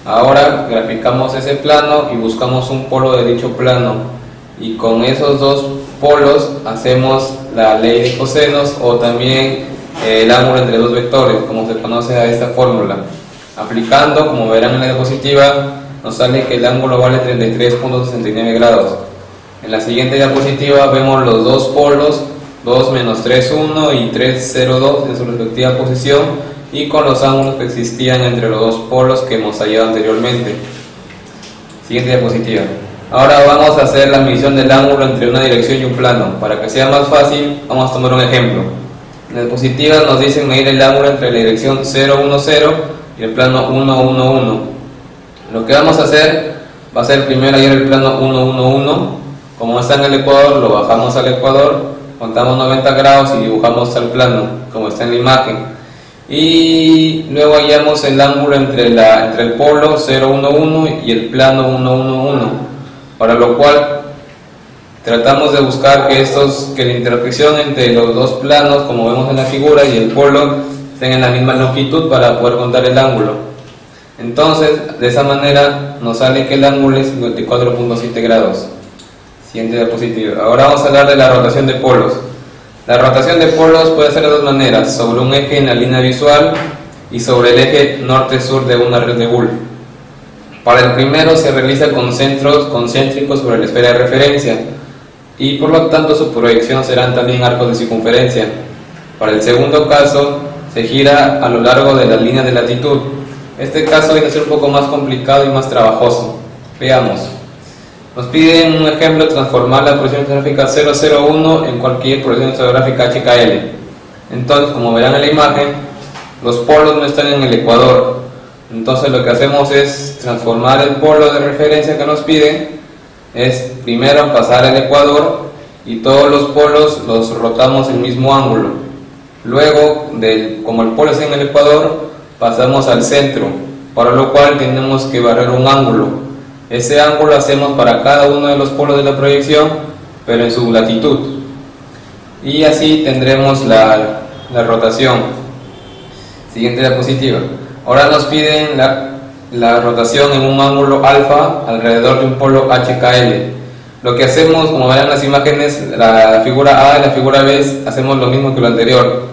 Ahora graficamos ese plano y buscamos un polo de dicho plano y con esos dos polos hacemos la ley de cosenos o también el ángulo entre dos vectores, como se conoce a esta fórmula. Aplicando, como verán en la diapositiva, nos sale que el ángulo vale 33.69 grados. En la siguiente diapositiva vemos los dos polos, 2 menos 3, 1 y 3, 0, 2 en su respectiva posición y con los ángulos que existían entre los dos polos que hemos hallado anteriormente. Siguiente diapositiva. Ahora vamos a hacer la medición del ángulo entre una dirección y un plano. Para que sea más fácil, vamos a tomar un ejemplo. En la diapositiva nos dicen medir el ángulo entre la dirección 0, 1, 0 y el plano 1, 1, 1. Lo que vamos a hacer va a ser primero hallar el plano 1, 1, 1. Como está en el ecuador, lo bajamos al ecuador, contamos 90 grados y dibujamos el plano, como está en la imagen. Y luego hallamos el ángulo entre el polo 0, 1, 1 y el plano 1, 1, 1. Para lo cual tratamos de buscar que la intersección entre los dos planos, como vemos en la figura, y el polo estén en la misma longitud para poder contar el ángulo. Entonces, de esa manera nos sale que el ángulo es 54.7 grados. Siguiente diapositiva. Ahora vamos a hablar de la rotación de polos. La rotación de polos puede ser de dos maneras: sobre un eje en la línea visual y sobre el eje norte-sur de una red de Boole. Para el primero se realiza con centros concéntricos sobre la esfera de referencia y por lo tanto su proyección serán también arcos de circunferencia. Para el segundo caso se gira a lo largo de la línea de latitud. Este caso viene a ser un poco más complicado y más trabajoso. Veamos. Nos piden un ejemplo: transformar la proyección estereográfica 001 en cualquier proyección estereográfica HKL. Entonces, como verán en la imagen, los polos no están en el ecuador. Entonces lo que hacemos es transformar el polo de referencia que nos piden, es primero pasar el ecuador y todos los polos los rotamos el mismo ángulo. Luego, como el polo está en el ecuador, pasamos al centro, para lo cual tenemos que barrer un ángulo. Ese ángulo hacemos para cada uno de los polos de la proyección, pero en su latitud. Y así tendremos la rotación. Siguiente diapositiva. Ahora nos piden la rotación en un ángulo alfa alrededor de un polo HKL. Lo que hacemos, como verán en las imágenes, la figura A y la figura B, hacemos lo mismo que lo anterior.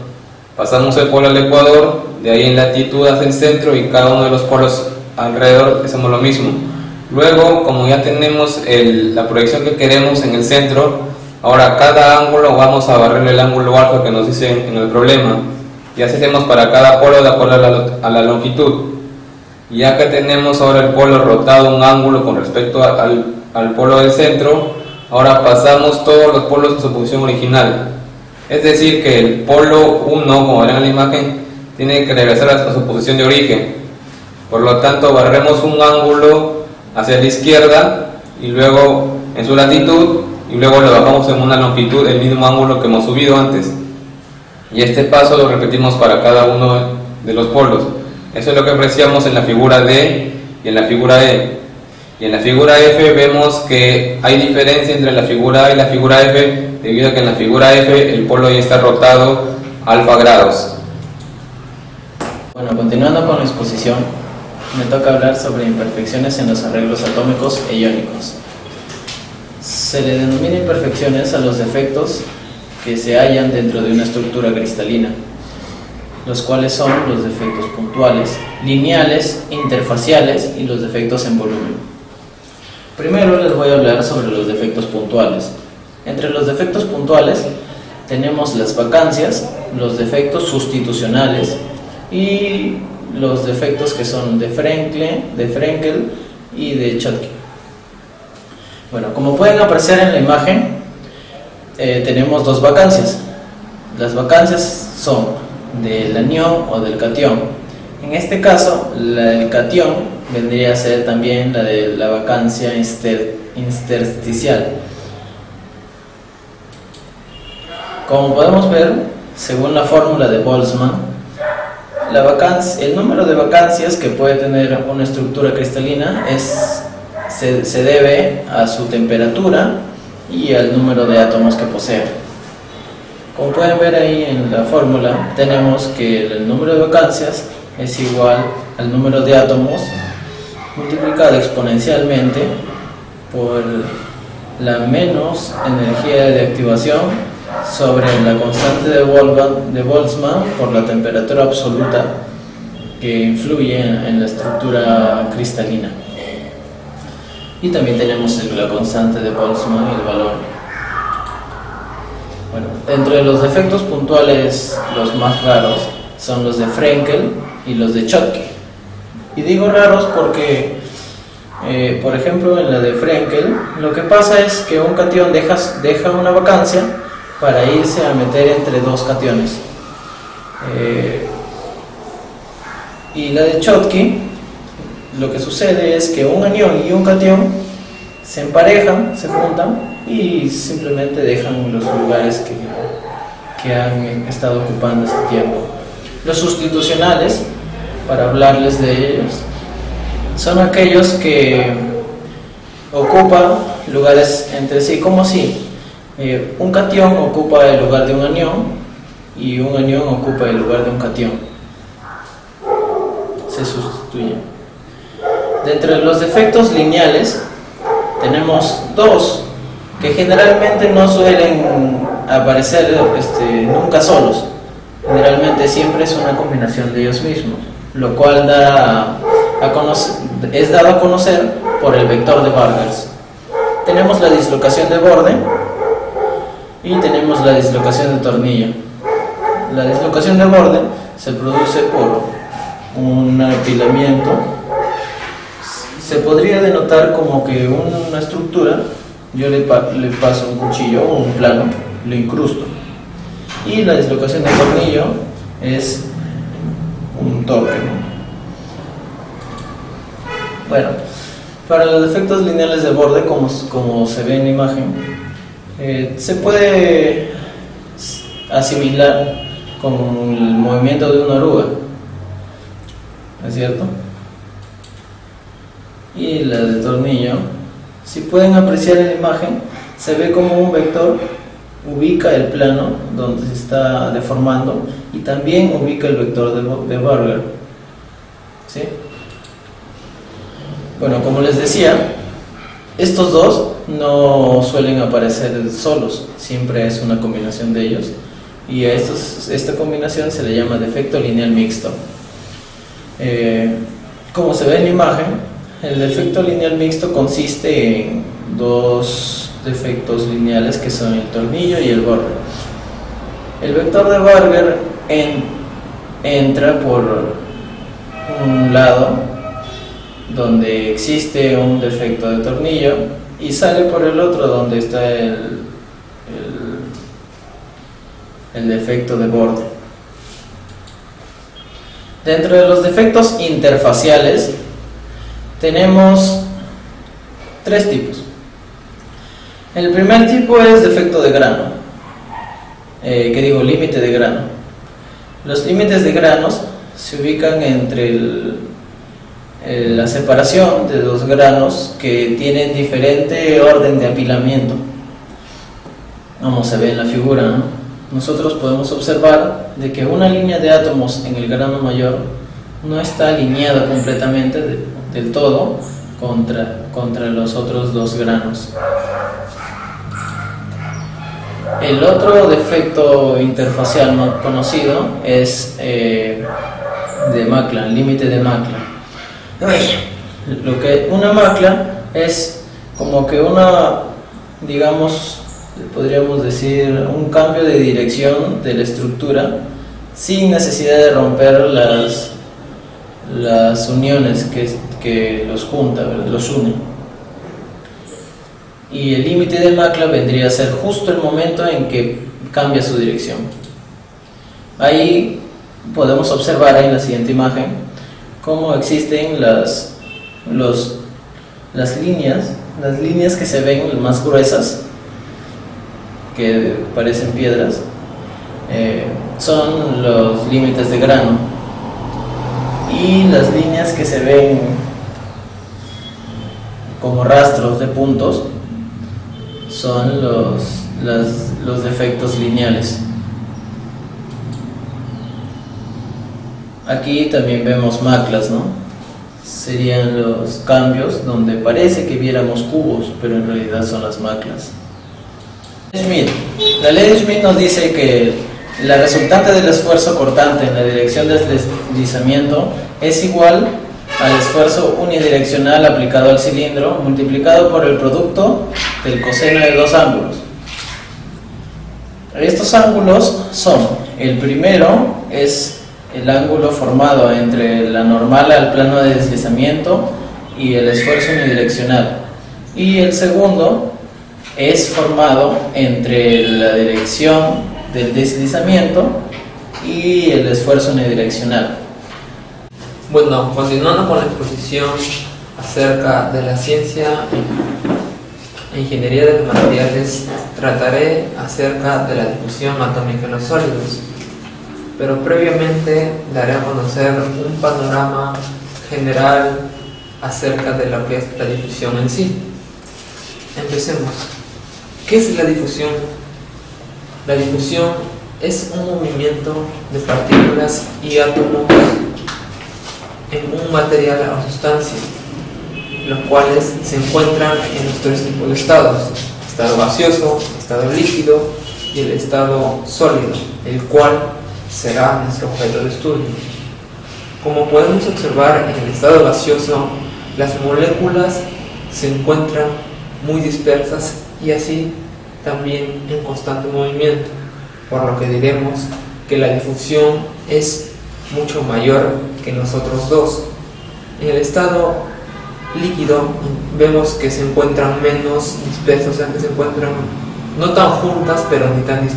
Pasamos el polo al ecuador, de ahí en latitud hacia el centro y cada uno de los polos alrededor hacemos lo mismo. Luego, como ya tenemos la proyección que queremos en el centro, ahora cada ángulo vamos a barrerle el ángulo alfa que nos dicen en el problema. Y así hacemos para cada polo de acuerdo a la longitud. Ya que tenemos ahora el polo rotado un ángulo con respecto al polo del centro, ahora pasamos todos los polos a su posición original. Es decir, que el polo 1, como verán en la imagen, tiene que regresar a su posición de origen. Por lo tanto, barremos un ángulo hacia la izquierda y luego en su latitud y luego lo bajamos en una longitud, el mismo ángulo que hemos subido antes. Y este paso lo repetimos para cada uno de los polos. Eso es lo que apreciamos en la figura D y en la figura E. Y en la figura F vemos que hay diferencia entre la figura A y la figura F, debido a que en la figura F el polo ya está rotado alfa grados. Bueno, continuando con la exposición, me toca hablar sobre imperfecciones en los arreglos atómicos e iónicos. Se le denomina imperfecciones a los defectos que se hallan dentro de una estructura cristalina. los cuales son los defectos puntuales, lineales, interfaciales y los defectos en volumen. Primero les voy a hablar sobre los defectos puntuales. Entre los defectos puntuales tenemos las vacancias, los defectos sustitucionales y los defectos que son de Frenkel y de Schottky. Bueno, como pueden apreciar en la imagen, tenemos dos vacancias. Las vacancias son del anión o del catión. En este caso, la del catión vendría a ser también la de la vacancia intersticial. Como podemos ver, según la fórmula de Boltzmann, el número de vacancias que puede tener una estructura cristalina se debe a su temperatura y al número de átomos que posee. Como pueden ver ahí en la fórmula, tenemos que el número de vacancias es igual al número de átomos multiplicado exponencialmente por la menos energía de activación sobre la constante de Boltzmann por la temperatura absoluta que influye en la estructura cristalina. Y también tenemos la constante de Boltzmann y el valor. Bueno, entre los defectos puntuales, los más raros son los de Frenkel y los de Schottky. Y digo raros porque, por ejemplo, en la de Frenkel, lo que pasa es que un catión deja una vacancia para irse a meter entre dos cationes. Y la de Schottky, lo que sucede es que un anión y un catión se emparejan, se juntan y simplemente dejan los lugares que han estado ocupando este tiempo. Los sustitucionales, para hablarles de ellos, son aquellos que ocupan lugares entre sí, como si un catión ocupa el lugar de un anión y un anión ocupa el lugar de un catión. Se sustituyen. De entre los defectos lineales tenemos dos que generalmente no suelen aparecer nunca solos. Generalmente siempre es una combinación de ellos mismos, lo cual es dado a conocer por el vector de Burgers. Tenemos la dislocación de borde y tenemos la dislocación de tornillo. La dislocación de borde se produce por un apilamiento. Se podría denotar como que una estructura, yo le paso un cuchillo o un plano, lo incrusto. Y la dislocación de tornillo es un torque, ¿no? Bueno, para los defectos lineales de borde, como se ve en la imagen, se puede asimilar con el movimiento de una oruga, ¿no es cierto? Y la de tornillo, si pueden apreciar en la imagen, se ve como un vector ubica el plano donde se está deformando y también ubica el vector de Burger, ¿sí? Bueno, como les decía, estos dos no suelen aparecer solos, siempre es una combinación de ellos, y a esta combinación se le llama defecto lineal mixto. Como se ve en la imagen, el defecto lineal mixto consiste en dos defectos lineales que son el tornillo y el borde. El vector de Burger entra por un lado donde existe un defecto de tornillo y sale por el otro donde está el defecto de borde. Dentro de los defectos interfaciales tenemos tres tipos. El primer tipo es defecto de grano, límite de grano. Los límites de granos se ubican entre la separación de dos granos que tienen diferente orden de apilamiento. Como se ve en la figura, ¿no? Nosotros podemos observar de que una línea de átomos en el grano mayor no está alineada completamente del todo contra los otros dos granos. El otro defecto interfacial no conocido es de macla, el límite de macla. Lo que una macla es como que digamos, podríamos decir, un cambio de dirección de la estructura sin necesidad de romper las uniones que los junta, los une. Y el límite de macla vendría a ser justo el momento en que cambia su dirección. Ahí podemos observar en la siguiente imagen cómo existen las líneas que se ven más gruesas, que parecen piedras, son los límites de grano, y las líneas que se ven como rastros de puntos son los defectos lineales. Aquí también vemos maclas, ¿no? Serían los cambios donde parece que viéramos cubos, pero en realidad son las maclas. La ley de Schmidt nos dice que la resultante del esfuerzo cortante en la dirección del deslizamiento es igual al esfuerzo unidireccional aplicado al cilindro multiplicado por el producto del coseno de dos ángulos. Estos ángulos son: el primero es el ángulo formado entre la normal al plano de deslizamiento y el esfuerzo unidireccional, y el segundo es formado entre la dirección del deslizamiento y el esfuerzo unidireccional. Bueno, continuando con la exposición acerca de la ciencia e ingeniería de los materiales, trataré acerca de la difusión atómica en los sólidos, pero previamente daré a conocer un panorama general acerca de lo que es la difusión en sí. Empecemos. ¿Qué es la difusión? La difusión es un movimiento de partículas y átomos en un material o sustancia, los cuales se encuentran en los tres tipos de estados: estado gaseoso, estado líquido y el estado sólido, el cual será nuestro objeto de estudio. Como podemos observar, en el estado gaseoso las moléculas se encuentran muy dispersas y así también en constante movimiento, por lo que diremos que la difusión es mucho mayor que en los otros dos. En el estado líquido vemos que se encuentran menos dispersas, o sea que se encuentran no tan juntas, pero ni tan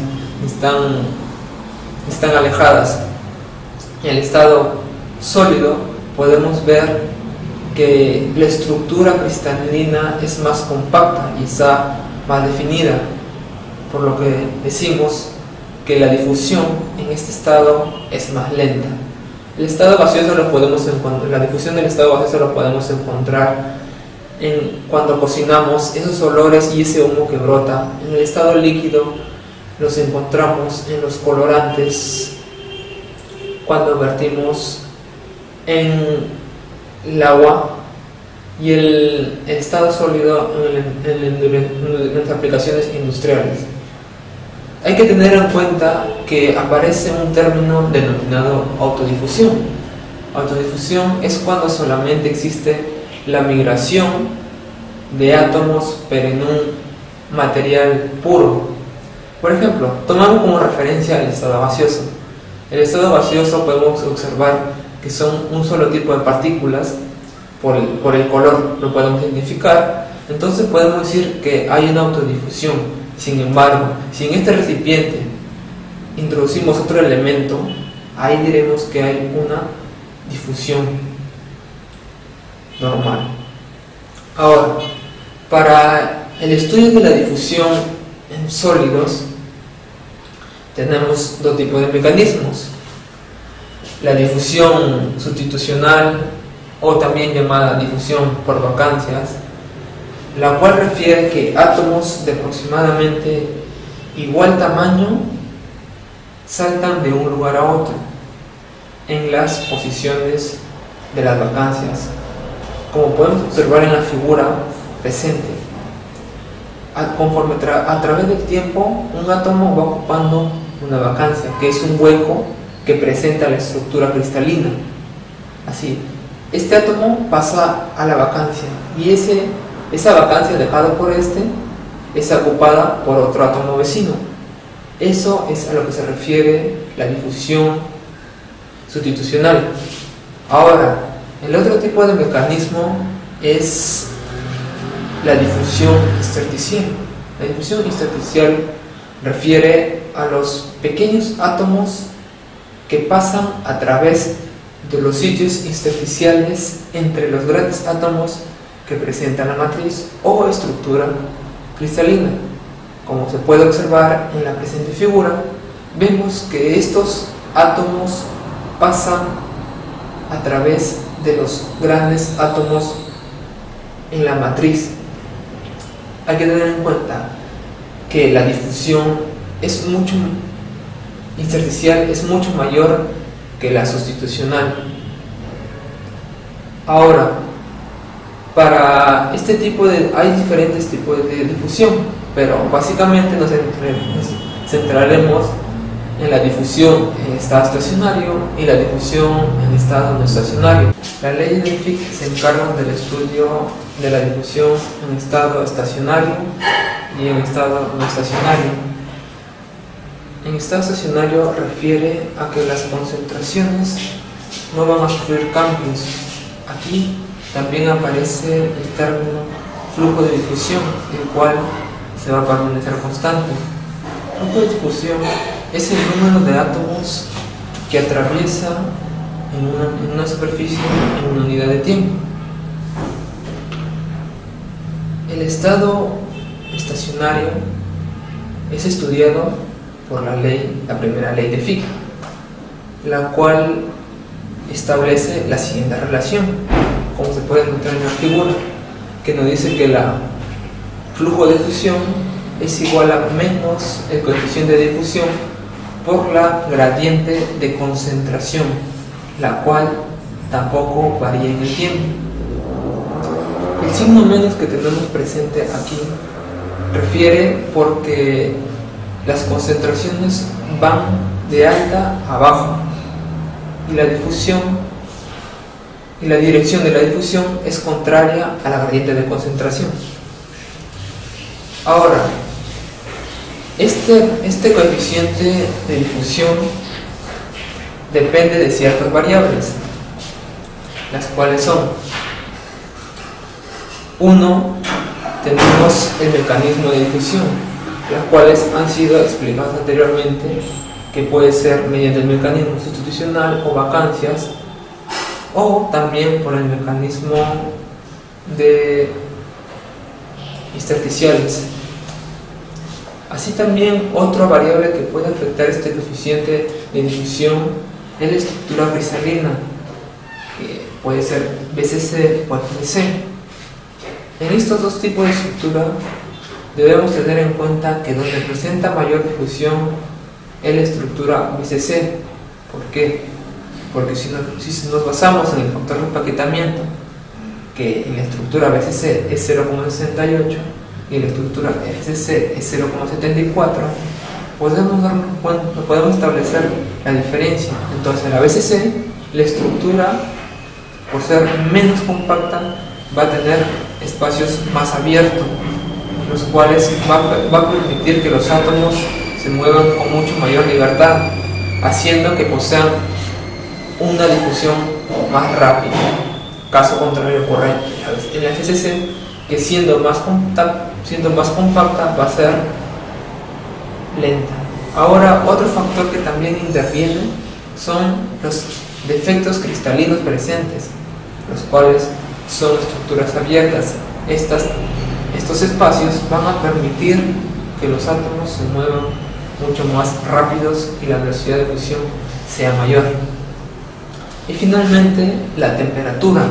alejadas. En el estado sólido podemos ver que la estructura cristalina es más compacta y está más definida, por lo que decimos que la difusión en este estado es más lenta. El estado gaseoso la difusión del estado gaseoso lo podemos encontrar cuando cocinamos, esos olores y ese humo que brota. En el estado líquido los encontramos en los colorantes, cuando vertimos en el agua, y el estado sólido en las aplicaciones industriales. Hay que tener en cuenta que aparece un término denominado autodifusión. Autodifusión es cuando solamente existe la migración de átomos, pero en un material puro. Por ejemplo, tomamos como referencia el estado gaseoso. El estado gaseoso podemos observar que son un solo tipo de partículas. Por el color lo podemos identificar, entonces podemos decir que hay una autodifusión. Sin embargo, si en este recipiente introducimos otro elemento, ahí diremos que hay una difusión normal. Ahora, para el estudio de la difusión en sólidos tenemos dos tipos de mecanismos: la difusión sustitucional, o también llamada difusión por vacancias, la cual refiere que átomos de aproximadamente igual tamaño saltan de un lugar a otro en las posiciones de las vacancias, como podemos observar en la figura presente. conforme a través del tiempo, un átomo va ocupando una vacancia, que es un hueco que presenta la estructura cristalina. Así, este átomo pasa a la vacancia y esa vacancia dejada por este es ocupada por otro átomo vecino. Eso es a lo que se refiere la difusión sustitucional. Ahora, el otro tipo de mecanismo es la difusión intersticial. La difusión intersticial refiere a los pequeños átomos que pasan a través de los sitios intersticiales entre los grandes átomos que presentan la matriz o estructura cristalina. Como se puede observar en la presente figura, vemos que estos átomos pasan a través de los grandes átomos en la matriz. Hay que tener en cuenta que la difusión intersticial es mucho mayor que la sustitucional. Ahora, para este tipo hay diferentes tipos de difusión, pero básicamente nos centraremos en la difusión en estado estacionario y la difusión en estado no estacionario. La ley de Fick se encarga del estudio de la difusión en estado estacionario y en estado no estacionario. En estado estacionario refiere a que las concentraciones no van a sufrir cambios. Aquí también aparece el término flujo de difusión, el cual se va a permanecer constante. El flujo de difusión es el número de átomos que atraviesa en una superficie en una unidad de tiempo. El estado estacionario es estudiado por la primera ley de Fick, la cual establece la siguiente relación, como se puede encontrar en la figura, que nos dice que el flujo de difusión es igual a menos el coeficiente de difusión por la gradiente de concentración, la cual tampoco varía en el tiempo. El signo menos que tenemos presente aquí refiere porque las concentraciones van de alta a baja y la difusión y la dirección de la difusión es contraria a la gradiente de concentración. Ahora, este coeficiente de difusión depende de ciertas variables, las cuales son: 1. Tenemos el mecanismo de difusión, las cuales han sido explicadas anteriormente, que puede ser mediante el mecanismo sustitucional o vacancias, o también por el mecanismo de intersticiales. Así también otra variable que puede afectar este coeficiente de difusión es la estructura cristalina, que puede ser BCC o FCC. En estos dos tipos de estructura debemos tener en cuenta que donde presenta mayor difusión es la estructura BCC. ¿Por qué? Porque si nos basamos en el factor de empaquetamiento, que en la estructura BCC es 0,68 y en la estructura FCC es 0,74, podemos establecer la diferencia. Entonces, en la BCC, la estructura, por ser menos compacta, va a tener espacios más abiertos, los cuales va a permitir que los átomos se muevan con mucho mayor libertad, haciendo que posean una difusión más rápida. Caso contrario ocurre en la FCC, que siendo más compacta va a ser lenta. Ahora, otro factor que también interviene son los defectos cristalinos presentes, los cuales son estructuras abiertas. Estos espacios van a permitir que los átomos se muevan mucho más rápidos y la velocidad de fusión sea mayor. Y finalmente, la temperatura.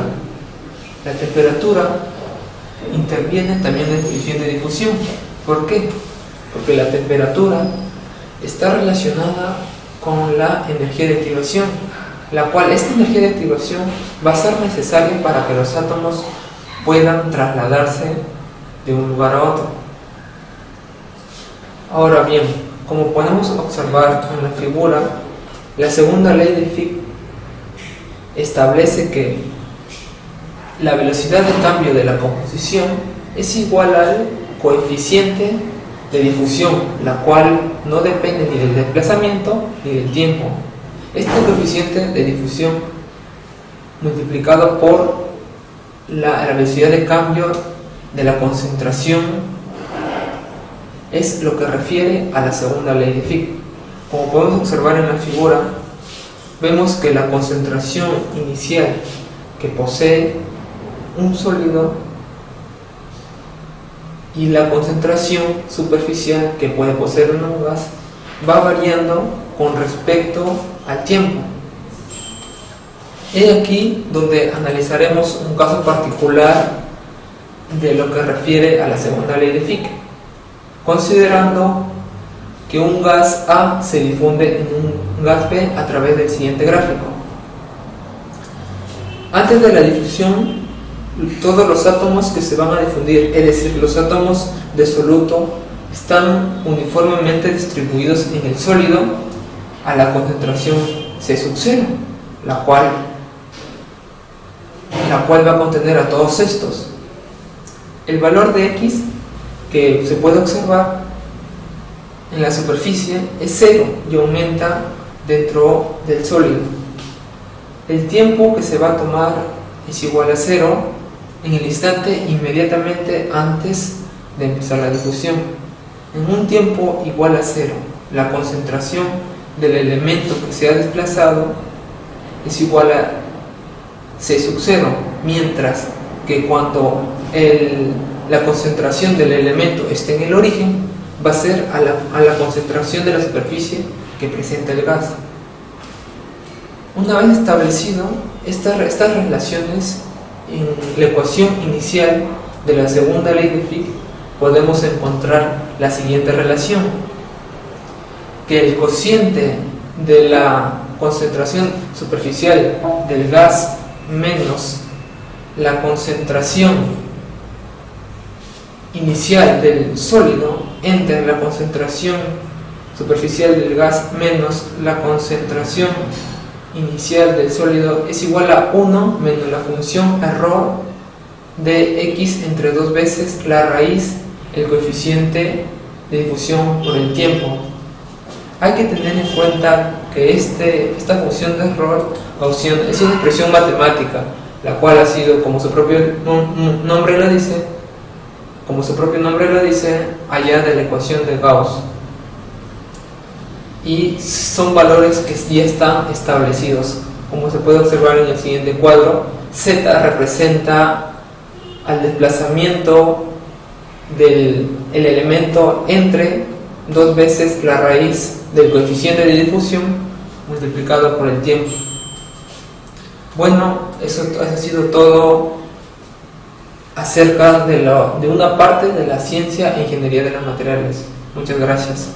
La temperatura interviene también en el coeficiente de difusión. ¿Por qué? Porque la temperatura está relacionada con la energía de activación, la cual esta energía de activación va a ser necesaria para que los átomos puedan trasladarse de un lugar a otro. Ahora bien, como podemos observar en la figura, la segunda ley de Fick establece que la velocidad de cambio de la composición es igual al coeficiente de difusión, la cual no depende ni del desplazamiento ni del tiempo. Este coeficiente de difusión multiplicado por la velocidad de cambio de la concentración es lo que refiere a la segunda ley de Fick. Como podemos observar en la figura, vemos que la concentración inicial que posee un sólido y la concentración superficial que puede poseer un gas va variando con respecto al tiempo. Es aquí donde analizaremos un caso particular de lo que refiere a la segunda ley de Fick, considerando que un gas A se difunde en un gas B a través del siguiente gráfico. Antes de la difusión, todos los átomos que se van a difundir, es decir, los átomos de soluto, están uniformemente distribuidos en el sólido a la concentración C sub 0, la cual va a contener a todos estos. El valor de X que se puede observar en la superficie es 0 y aumenta dentro del sólido. El tiempo que se va a tomar es igual a 0 en el instante inmediatamente antes de empezar la difusión. En un tiempo igual a 0, la concentración del elemento que se ha desplazado es igual a C sub 0, mientras que cuando la concentración del elemento esté en el origen, va a ser a la concentración de la superficie que presenta el gas. Una vez establecido estas relaciones en la ecuación inicial de la segunda ley de Fick, podemos encontrar la siguiente relación: que el cociente de la concentración superficial del gas menos la concentración inicial del sólido entre la concentración superficial del gas menos la concentración inicial del sólido es igual a 1 menos la función error de X entre 2 veces la raíz, el coeficiente de difusión por el tiempo. Hay que tener en cuenta que esta función de error Gaussian es una expresión matemática, la cual ha sido, como su propio nombre lo dice, allá de la ecuación de Gauss. Y son valores que ya están establecidos. Como se puede observar en el siguiente cuadro, Z representa al desplazamiento del elemento entre 2 veces la raíz del coeficiente de difusión multiplicado por el tiempo. Bueno, eso ha sido todo acerca de una parte de la ciencia e ingeniería de los materiales. Muchas gracias.